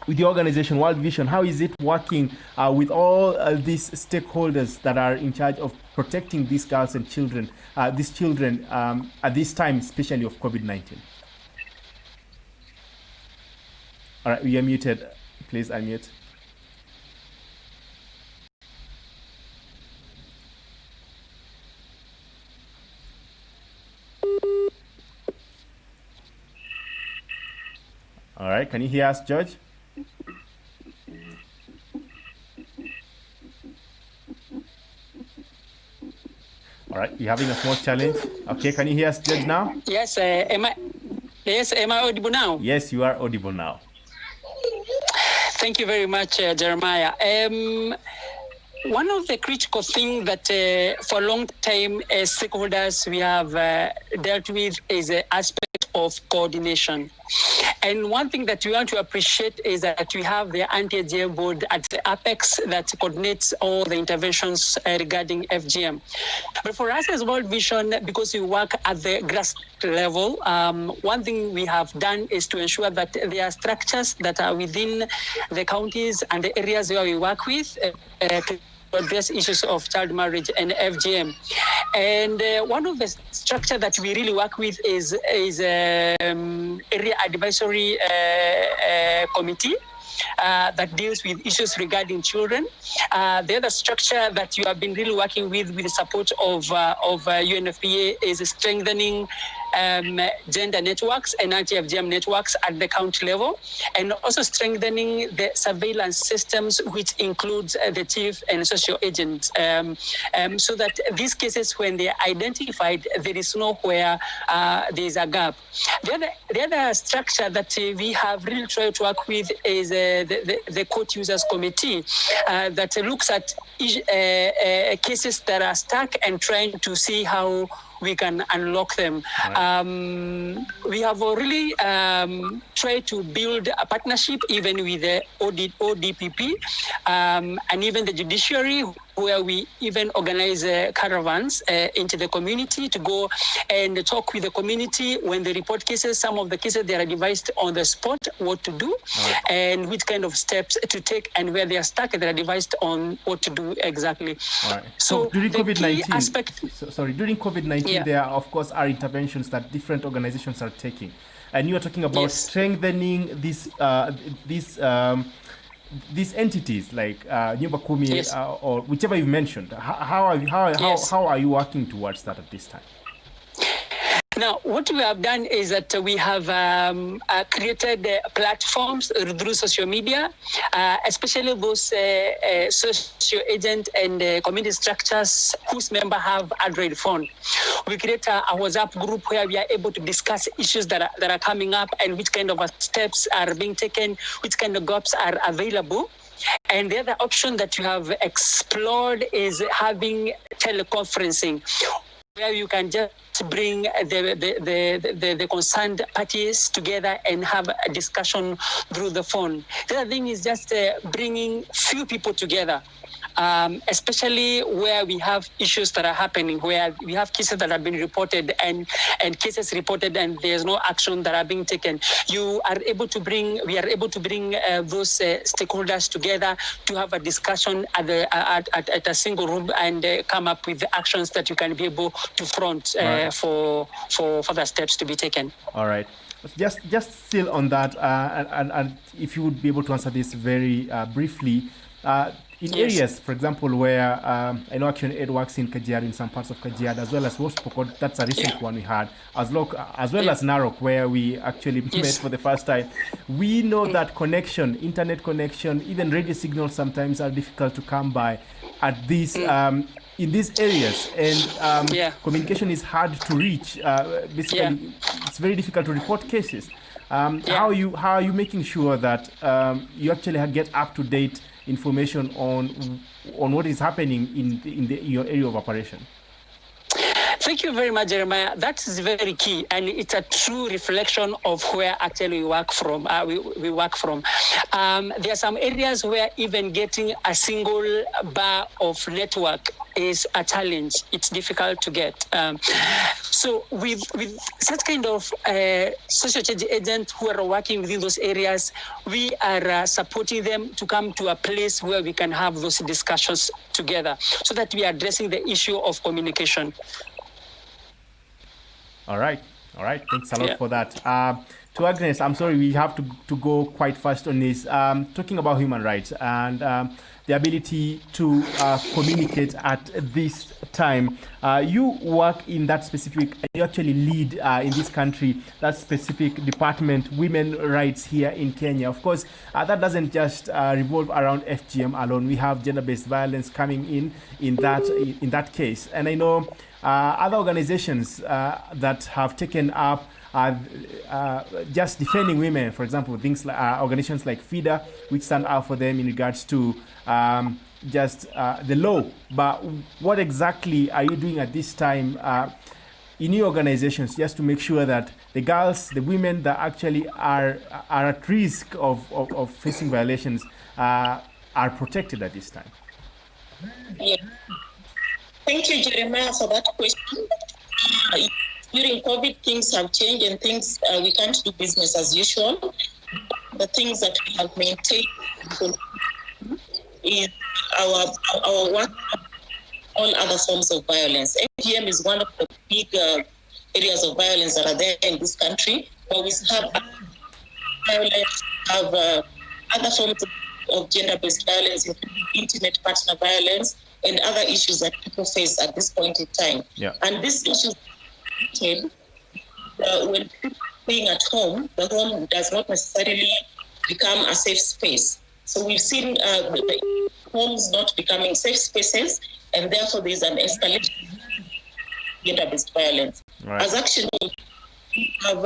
with the organization World Vision? How is it working with all these stakeholders that are in charge of protecting these girls and children, at this time, especially of COVID-19? All right, we are muted. Please unmute. All right, can you hear us, George? All right, you're having a small challenge. Okay, can you hear us, George, now? Yes, am I audible now? Yes, you are audible now. Thank you very much, Jeremiah. One of the critical things that for a long time as stakeholders we have dealt with is the aspect of coordination. And one thing that we want to appreciate is that we have the anti-FGM board at the apex that coordinates all the interventions regarding FGM. But for us as World Vision, because we work at the grassroots level, one thing we have done is to ensure that there are structures that are within the counties and the areas where we work with to address issues of child marriage and FGM. And one of the structure that we really work with is area advisory committee that deals with issues regarding children. The other structure that you have been really working with the support of UNFPA is strengthening gender networks and anti-FGM networks at the county level, and also strengthening the surveillance systems, which includes the chief and social agents, so that these cases, when they are identified, there is nowhere there is a gap. The other structure that we have really tried to work with is the court users committee that looks at cases that are stuck and trying to see how we can unlock them. Right. We have really tried to build a partnership even with the ODPP and even the judiciary, where we even organize caravans into the community to go and talk with the community when they report cases. Some of the cases, they are advised on the spot what to do, right, and which kind of steps to take, and where they are stuck, they are advised on what to do exactly. Right. So during COVID-19, during COVID-19, yeah, there of course are interventions that different organizations are taking, and you are talking about, yes, strengthening these entities like Nyumba Kumi, yes, or whichever you mentioned. How are you working towards that at this time? Now, what we have done is that we have created platforms through social media, especially those social agent and community structures whose members have Android phone. We create a WhatsApp group where we are able to discuss issues that are coming up and which kind of steps are being taken, which kind of gaps are available. And the other option that we have explored is having teleconferencing, where you can just bring the concerned parties together and have a discussion through the phone. The other thing is just bringing few people together, especially where we have issues that are happening, where we have cases that have been reported and cases reported and there's no action that are being taken. We are able to bring those stakeholders together to have a discussion at a single room and come up with the actions that you can be able to front for further steps to be taken. All right. Just still on that, and if you would be able to answer this very briefly, in Yes. areas, for example, where I know Action Aid works in Kajiado, in some parts of Kajiado, as well as West Pokot, that's a recent one we had, as well as Narok, where we actually met for the first time. We know that connection, internet connection, even radio signals sometimes are difficult to come by at these in these areas, and communication is hard to reach. Basically, it's very difficult to report cases. How are you making sure that you actually get up to date information on what is happening in your area of operation? Thank you very much, Jeremiah. That is very key, and it's a true reflection of where actually we work from. We work from. There are some areas where even getting a single bar of network is a challenge. It's difficult to get. So with such kind of social change agents who are working within those areas, we are supporting them to come to a place where we can have those discussions together, so that we are addressing the issue of communication. All right. Thanks a lot for that. To Agnes, I'm sorry, we have to go quite fast on this. Talking about human rights and the ability to communicate at this time. You work in that specific, you actually lead in this country, that specific department, women rights here in Kenya. Of course, that doesn't just revolve around FGM alone. We have gender-based violence coming in that case. And I know other organizations that have taken up just defending women, for example, things like organizations like FIDA, which stand out for them in regards to just the law. But what exactly are you doing at this time in your organizations, just to make sure that the girls, the women that actually are at risk of facing violations are protected at this time? Yeah. Thank you, Jeremiah, for that question. During COVID, things have changed and things we can't do business as usual. The things that we have maintained is our work on all other forms of violence. FGM is one of the big areas of violence that are there in this country, but we have violence, have other forms of gender-based violence, including intimate partner violence, and other issues that people face at this point in time. Yeah. And these issues, when people are being at home, the home does not necessarily become a safe space. So we've seen the homes not becoming safe spaces, and therefore there's an escalation of gender-based violence. Right. As Action, we have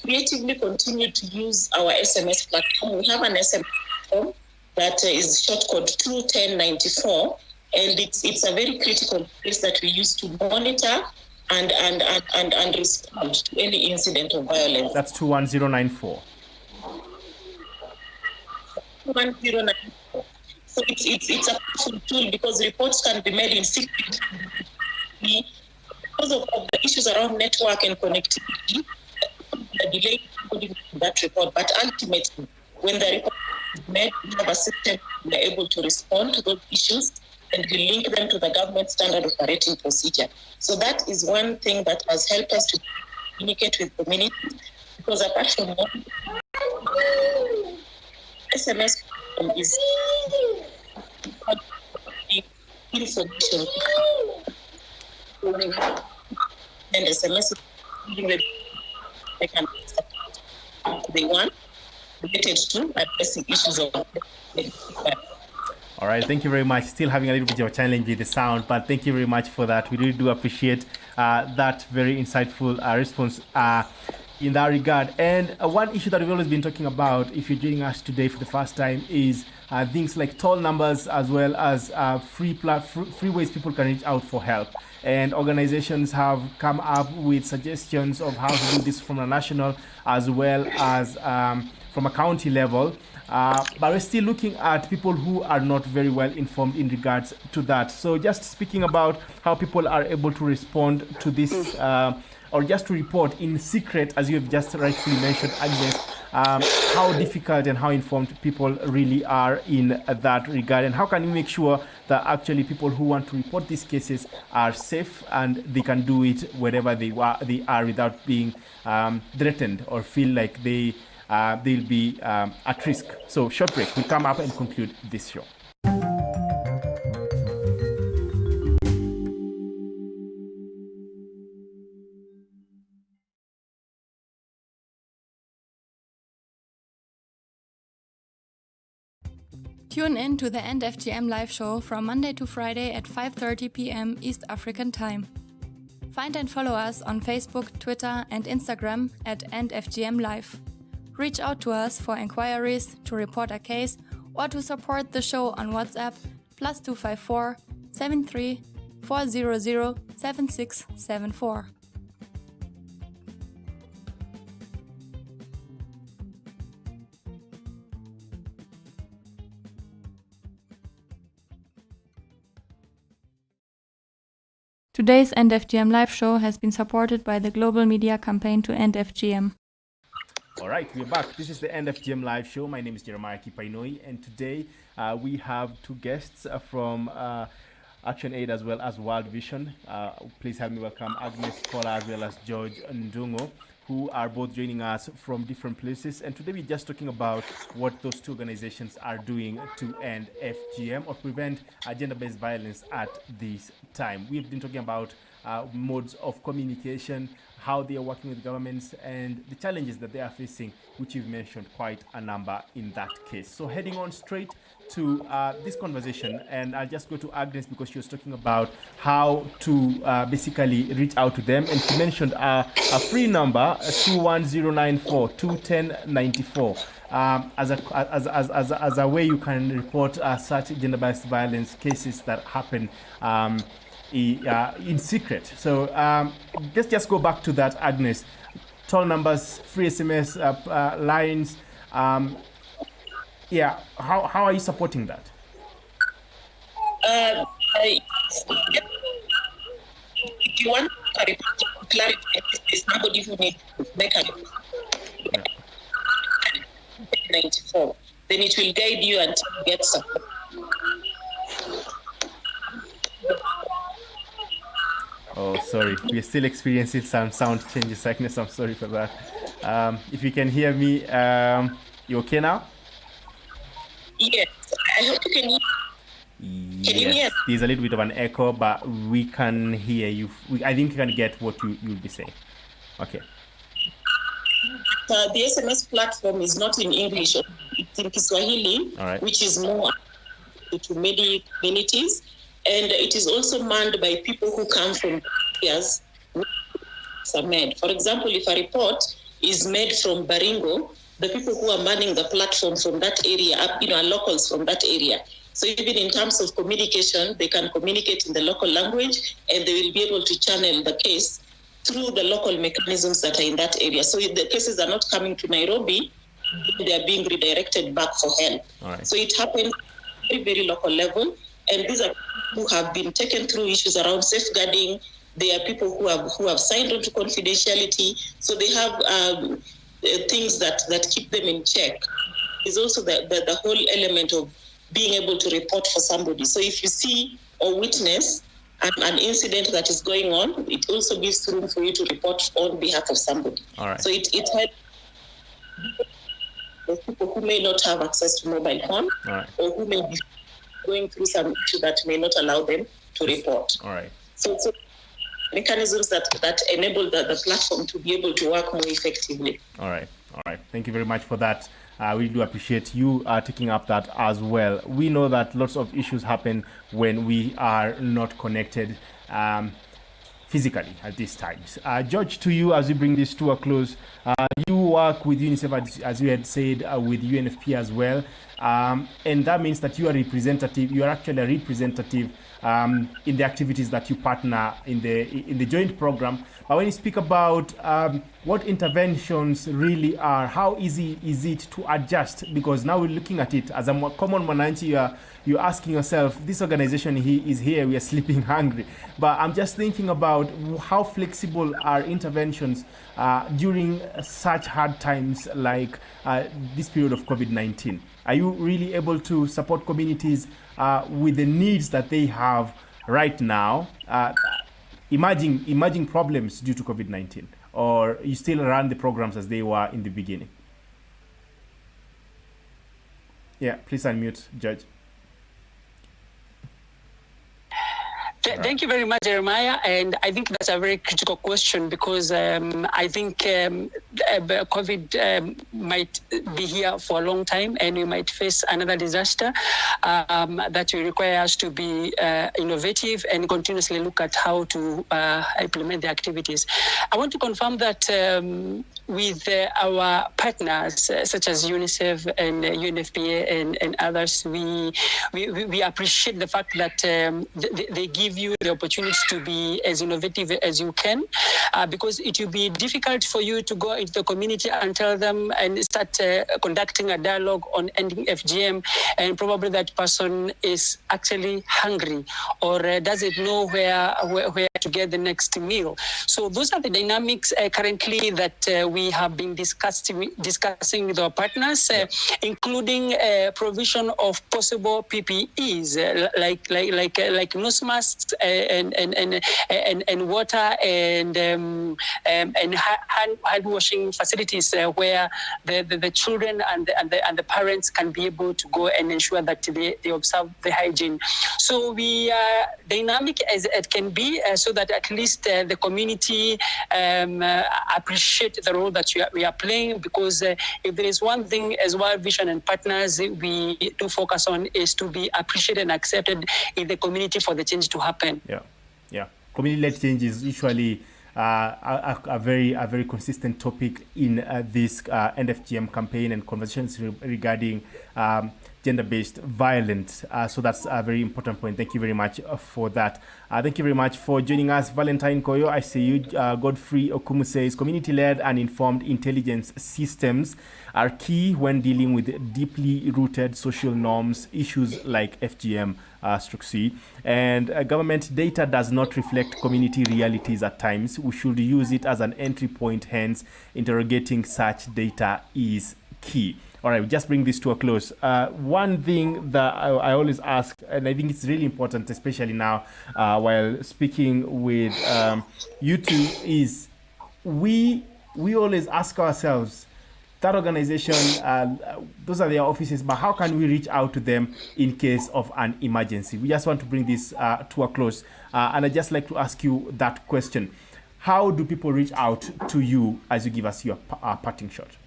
creatively continued to use our SMS platform. We have an SMS platform that is short code 21094. And it's a very critical place that we use to monitor and respond to any incident of violence. That's 21094. 1094. So it's a powerful tool because reports can be made in secret. Because of the issues around network and connectivity, the delay in that report. But ultimately, when the report is made, we have a system we are able to respond to those issues and we link them to the government standard operating procedure. So that is one thing that has helped us to communicate with community, because apart from SMS is information and SMS they can they want related to addressing issues of. All right, thank you very much. Still having a little bit of a challenge with the sound, but thank you very much for that. We really do appreciate that very insightful response in that regard. And one issue that we've always been talking about, if you're joining us today for the first time, is things like toll numbers, as well as free ways people can reach out for help. And organizations have come up with suggestions of how to do this from a national as well as from a county level. But we're still looking at people who are not very well informed in regards to that. So just speaking about how people are able to respond to this or just to report in secret, as you have just rightfully mentioned, Agnes, how difficult and how informed people really are in that regard, and how can you make sure that actually people who want to report these cases are safe and they can do it wherever they are without being threatened or feel like they'll be at risk. So short break, we come up and conclude this show. Tune in to the End FGM live show from Monday to Friday at 5:30 p.m. East African Time. Find and follow us on Facebook, Twitter, and Instagram at End FGM Live. Reach out to us for inquiries, to report a case, or to support the show on WhatsApp +254 73 400 7674. Today's End FGM live show has been supported by the global media campaign to end FGM. All right, we're back. This is the End FGM live show. My name is Jeremiah Kipainoi, and today we have two guests from Action Aid as well as World Vision. Please help me welcome Agnes Kola as well as George Ndungo, who are both joining us from different places. And today we're just talking about what those two organizations are doing to end FGM or prevent gender-based violence at this time. We've been talking about modes of communication, how they are working with governments, and the challenges that they are facing, which you've mentioned quite a number in that case. So heading on straight to this conversation, and I'll just go to Agnes because she was talking about how to basically reach out to them, and she mentioned a free number 21094 21094 as a way you can report such gender-based violence cases that happen in secret. So let's just go back to that, Agnes. Toll numbers, free SMS lines. How are you supporting that? If you want to clarify, there's somebody who needs to make a 94, then it will guide you until you get support. Oh, sorry. We're still experiencing some sound changes, Agnes. I'm sorry for that. If you can hear me, you okay now? Yes. I hope you can hear. Can you hear? There's a little bit of an echo, but we can hear you. I think you can get what you'll be saying. Okay. The SMS platform is not in English. It's in Kiswahili, all right, which is more to many communities. And it is also manned by people who come from areas are made. For example, if a report is made from Baringo, the people who are manning the platform from that area are locals from that area. So even in terms of communication, they can communicate in the local language, and they will be able to channel the case through the local mechanisms that are in that area. So if the cases are not coming to Nairobi, they are being redirected back for help. All right. So it happens at a very, very local level. And these are people who have been taken through issues around safeguarding. They are people who have signed on to confidentiality. So they have things that keep them in check. There's also the whole element of being able to report for somebody. So if you see or witness an incident that is going on, it also gives room for you to report on behalf of somebody. All right. So it helps people who may not have access to mobile phone, all right, or who may be going through some issue that may not allow them to report. All right. So mechanisms that enable the platform to be able to work more effectively. All right. Thank you very much for that. We do appreciate you taking up that as well. We know that lots of issues happen when we are not connected physically at these times. George, to you as we bring this to a close, you work with UNICEF, as you had said, with UNFP as well. And that means that you are representative. You are actually a representative in the activities that you partner in the joint program. But when you speak about what interventions really are, how easy is it to adjust? Because now we're looking at it as a common Mwananchi, you're asking yourself, this organization is here, we are sleeping hungry. But I'm just thinking about how flexible are interventions during such hard times like this period of COVID-19. Are you really able to support communities with the needs that they have right now, emerging problems due to COVID-19? Or you still run the programs as they were in the beginning? Yeah, please unmute, Judge. Thank you very much, Jeremiah. And I think that's a very critical question because I think COVID might be here for a long time and we might face another disaster that will require us to be innovative and continuously look at how to implement the activities. I want to confirm that with our partners such as UNICEF and UNFPA and others, we appreciate the fact that they give you the opportunity to be as innovative as you can, because it will be difficult for you to go into the community and tell them and start conducting a dialogue on ending FGM, and probably that person is actually hungry or doesn't know where to get the next meal. So those are the dynamics currently that we have been discussing with our partners, including provision of possible PPEs like nose masks and water and hand washing facilities where the children and the parents can be able to go and ensure that they observe the hygiene. So we are dynamic as it can be, so that at least the community appreciate the role that we are playing, because if there is one thing as World Vision and partners we do focus on is to be appreciated and accepted in the community for the change to happen. Yeah. Community-led change is usually a very consistent topic in this NFGM campaign and conversations regarding gender-based violence. So that's a very important point. Thank you very much for that. Thank you very much for joining us, Valentine Koyo. I see you. Godfrey Okumu says, community-led and informed intelligence systems are key when dealing with deeply rooted social norms, issues like FGM, C. And government data does not reflect community realities at times. We should use it as an entry point, hence interrogating such data is key. All right, we just bring this to a close. One thing that I always ask, and I think it's really important, especially now while speaking with you two, is we always ask ourselves, that organization, those are their offices, but how can we reach out to them in case of an emergency? We just want to bring this to a close. And I'd just like to ask you that question. How do people reach out to you as you give us your parting shot?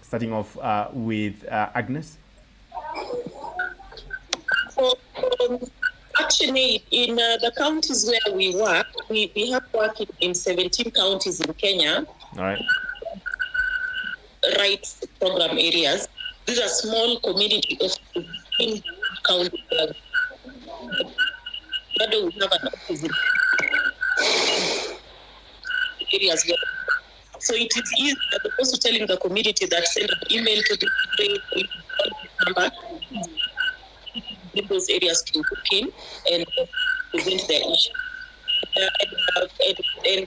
Starting off with Agnes. Actually, in the counties where we work, we have work in 17 counties in Kenya. All right. Rights program areas. These are small community offices in county. We have an office in areas where. So it is easy as opposed to telling the community that send an email to the number in those areas to book in and present their issue. And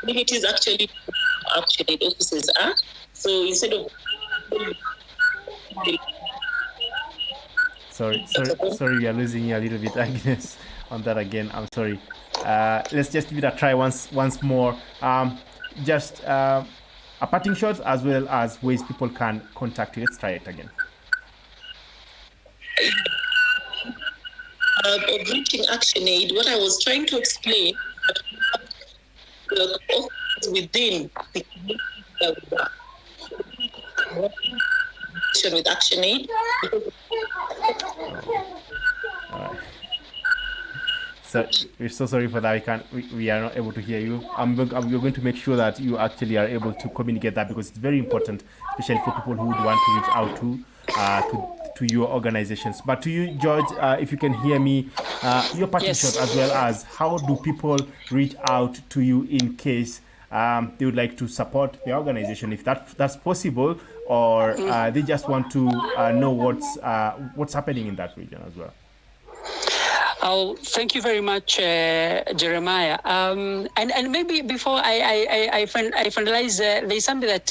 communities actually offices are. So instead of sorry, we are losing you a little bit, Agnes, on that again. I'm sorry. Let's just give it a try once more. Just a parting shot as well as ways people can contact you. Let's try it again. Of reaching Action Aid, what I was trying to explain, the offices within the community that we work with Action Aid. All right. So we're so sorry for that. We are not able to hear you. We're going to make sure that you actually are able to communicate that, because it's very important, especially for people who would want to reach out to your organizations. But to you, George, if you can hear me, your parting shot, as well as how do people reach out to you in case they would like to support the organization, if that's possible, or they just want to know what's happening in that region as well. Thank you very much, Jeremiah. And maybe before I finalize, there's something that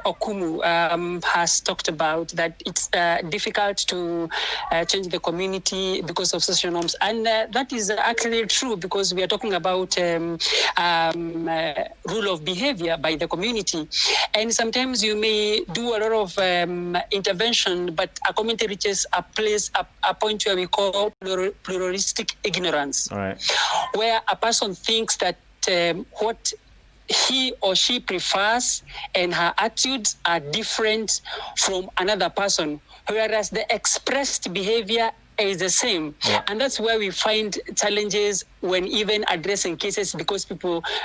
Okumu has talked about, that it's difficult to change the community because of social norms. And that is actually true, because we are talking about rule of behavior by the community. And sometimes you may do a lot of intervention, but a community reaches a point where we call pluralistic simplistic ignorance, All right. where a person thinks that what he or she prefers and her attitudes are different from another person, whereas the expressed behavior is the same. Yeah. And that's where we find challenges when even addressing cases, because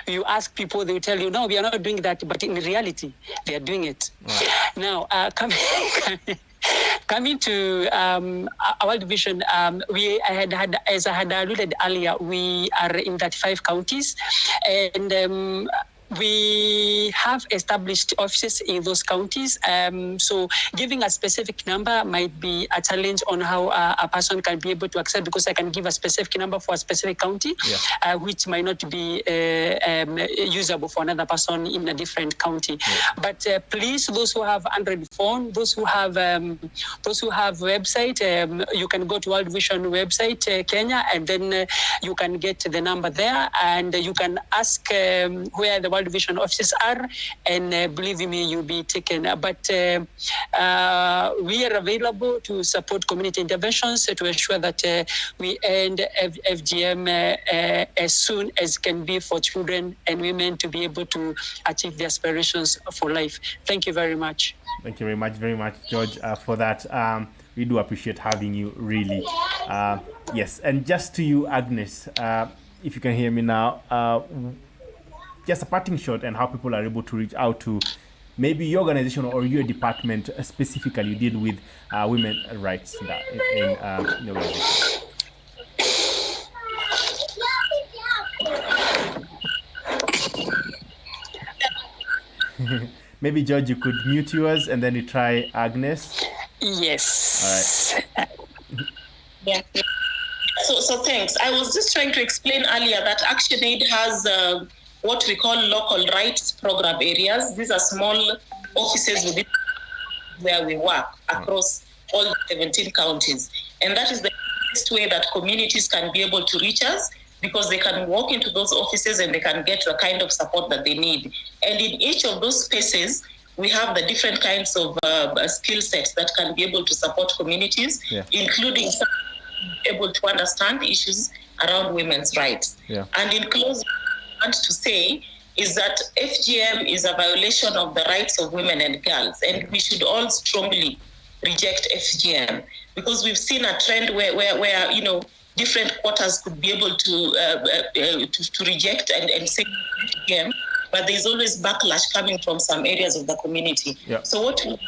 you ask people, they will tell you, no, we are not doing that, but in reality, they are doing it. Right. Now, coming to our division, as I had alluded earlier, we are in 35 counties, and we have established offices in those counties. So giving a specific number might be a challenge on how a person can be able to access, because I can give a specific number for a specific county, which might not be usable for another person in a different county. Yeah. But please, those who have Android phone, those who have website, you can go to World Vision website, Kenya, and then you can get the number there, and you can ask where the World Vision offices are, and believe me, you'll be taken. But we are available to support community interventions to ensure that we end FGM as soon as can be, for children and women to be able to achieve their aspirations for life. Thank you very much. Thank you very much, George, for that. We do appreciate having you, really. Yes, and just to you, Agnes, if you can hear me now, just a parting shot and how people are able to reach out to maybe your organization or your department specifically deal with women's rights in your organization. Maybe, George, you could mute yours and then you try Agnes. Yes. All right. Yeah. So thanks. I was just trying to explain earlier that ActionAid has what we call local rights program areas. These are small offices within where we work across all 17 counties. And that is the best way that communities can be able to reach us, because they can walk into those offices and they can get the kind of support that they need. And in each of those spaces, we have the different kinds of skill sets that can be able to support communities, including some able to understand issues around women's rights. Yeah. And in closing, I want to say is that FGM is a violation of the rights of women and girls, and we should all strongly reject FGM, because we've seen a trend where you know, different quarters could be able to reject and say FGM, but there's always backlash coming from some areas of the community. Yeah. So what we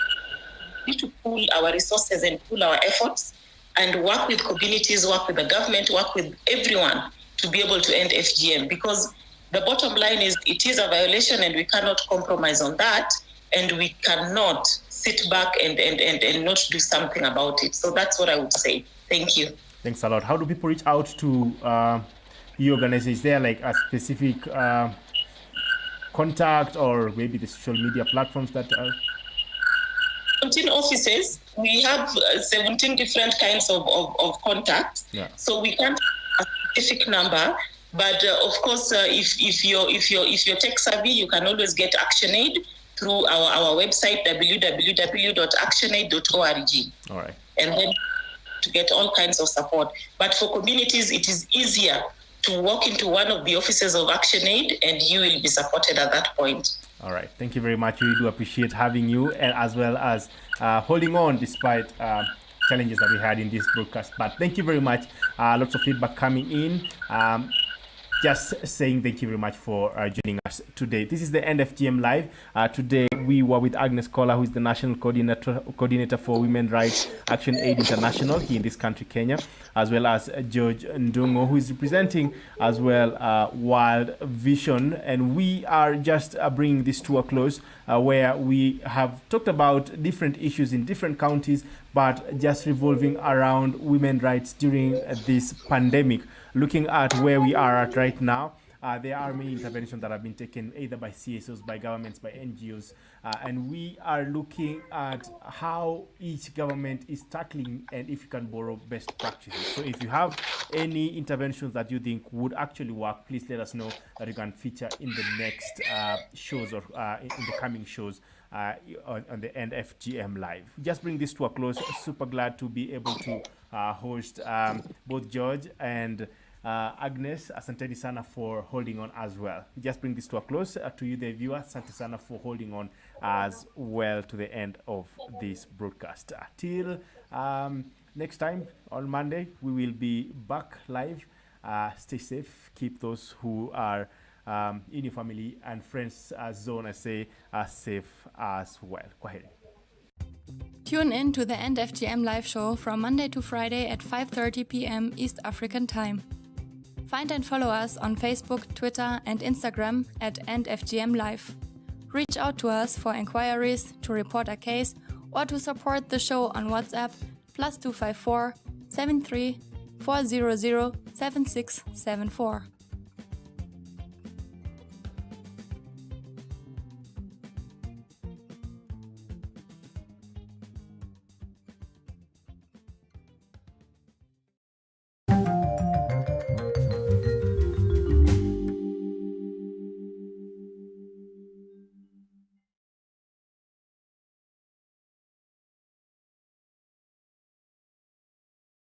need to pool our resources and pool our efforts and work with communities, work with the government, work with everyone to be able to end FGM, because the bottom line is it is a violation and we cannot compromise on that, and we cannot sit back and not do something about it. So that's what I would say. Thank you. Thanks a lot. How do people reach out to your organization? Is there like a specific contact or maybe the social media platforms that are? 17 offices, we have 17 different kinds of contacts. Yeah. So we can't have a specific number, but of course, if you're tech savvy, you can always get ActionAid through our website www.actionaid.org. All right. And then to get all kinds of support. But for communities, it is easier to walk into one of the offices of ActionAid and you will be supported at that point. All right. Thank you very much. We do appreciate having you, and as well as holding on despite challenges that we had in this broadcast. But thank you very much. Lots of feedback coming in. Just saying thank you very much for joining us today. This is the End FGM Live. Today we were with Agnes Kola, who is the National Coordinator for Women's Rights ActionAid International here in this country, Kenya, as well as George Ndungo, who is representing as well World Vision. And we are just bringing this to a close, where we have talked about different issues in different counties, but just revolving around women's rights during this pandemic, looking at where we are at right now, there are many interventions that have been taken either by CSOs, by governments, by NGOs, and we are looking at how each government is tackling and if you can borrow best practices. So if you have any interventions that you think would actually work, please let us know that you can feature in the next shows or in the coming shows on the End FGM Live. Just bring this to a close. Super glad to be able to host both George and Agnes. Asanteni sana for holding on as well. Just bring this to a close. To you, the viewer, asante sana for holding on as well to the end of this broadcast. Till next time on Monday, we will be back live. Stay safe. Keep those who are in your family and friends zone, I say, safe as well. Go ahead. Tune in to the End FGM live show from Monday to Friday at 5:30 p.m. East African Time. Find and follow us on Facebook, Twitter, and Instagram at End FGM Live. Reach out to us for inquiries, to report a case, or to support the show on WhatsApp +254 73 400 7674.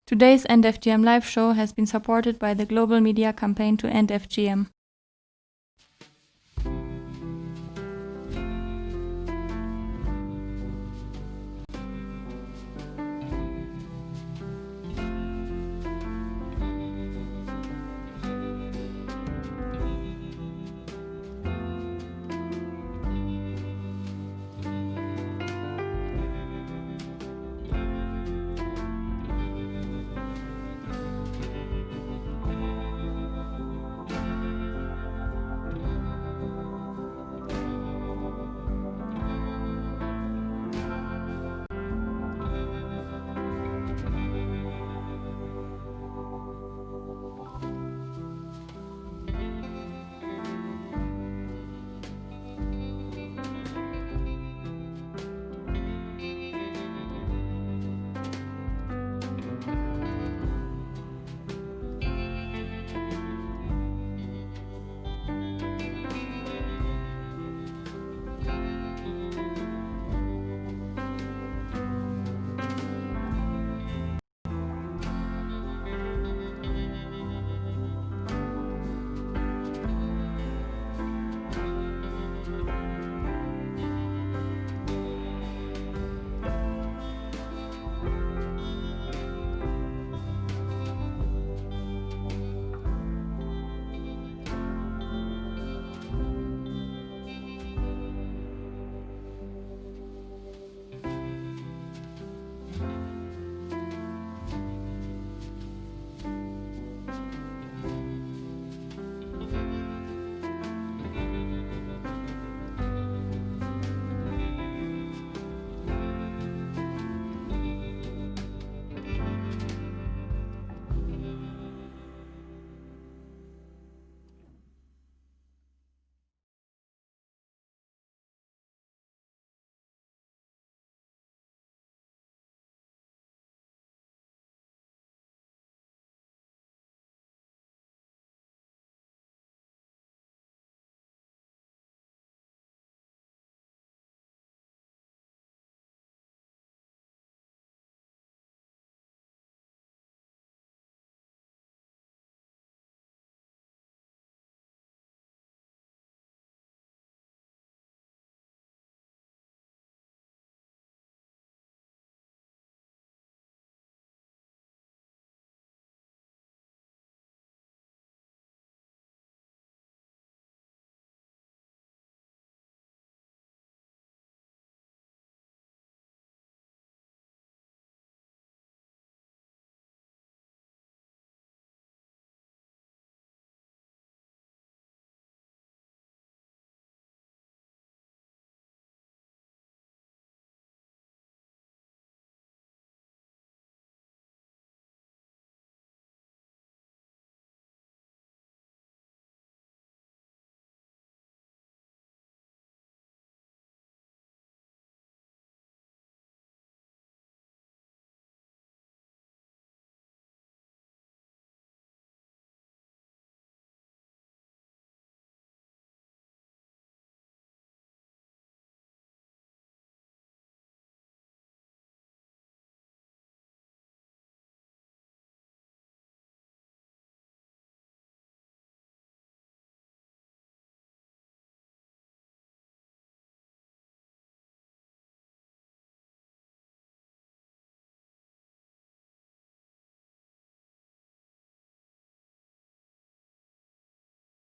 Today's End FGM live show has been supported by the global media campaign to end FGM.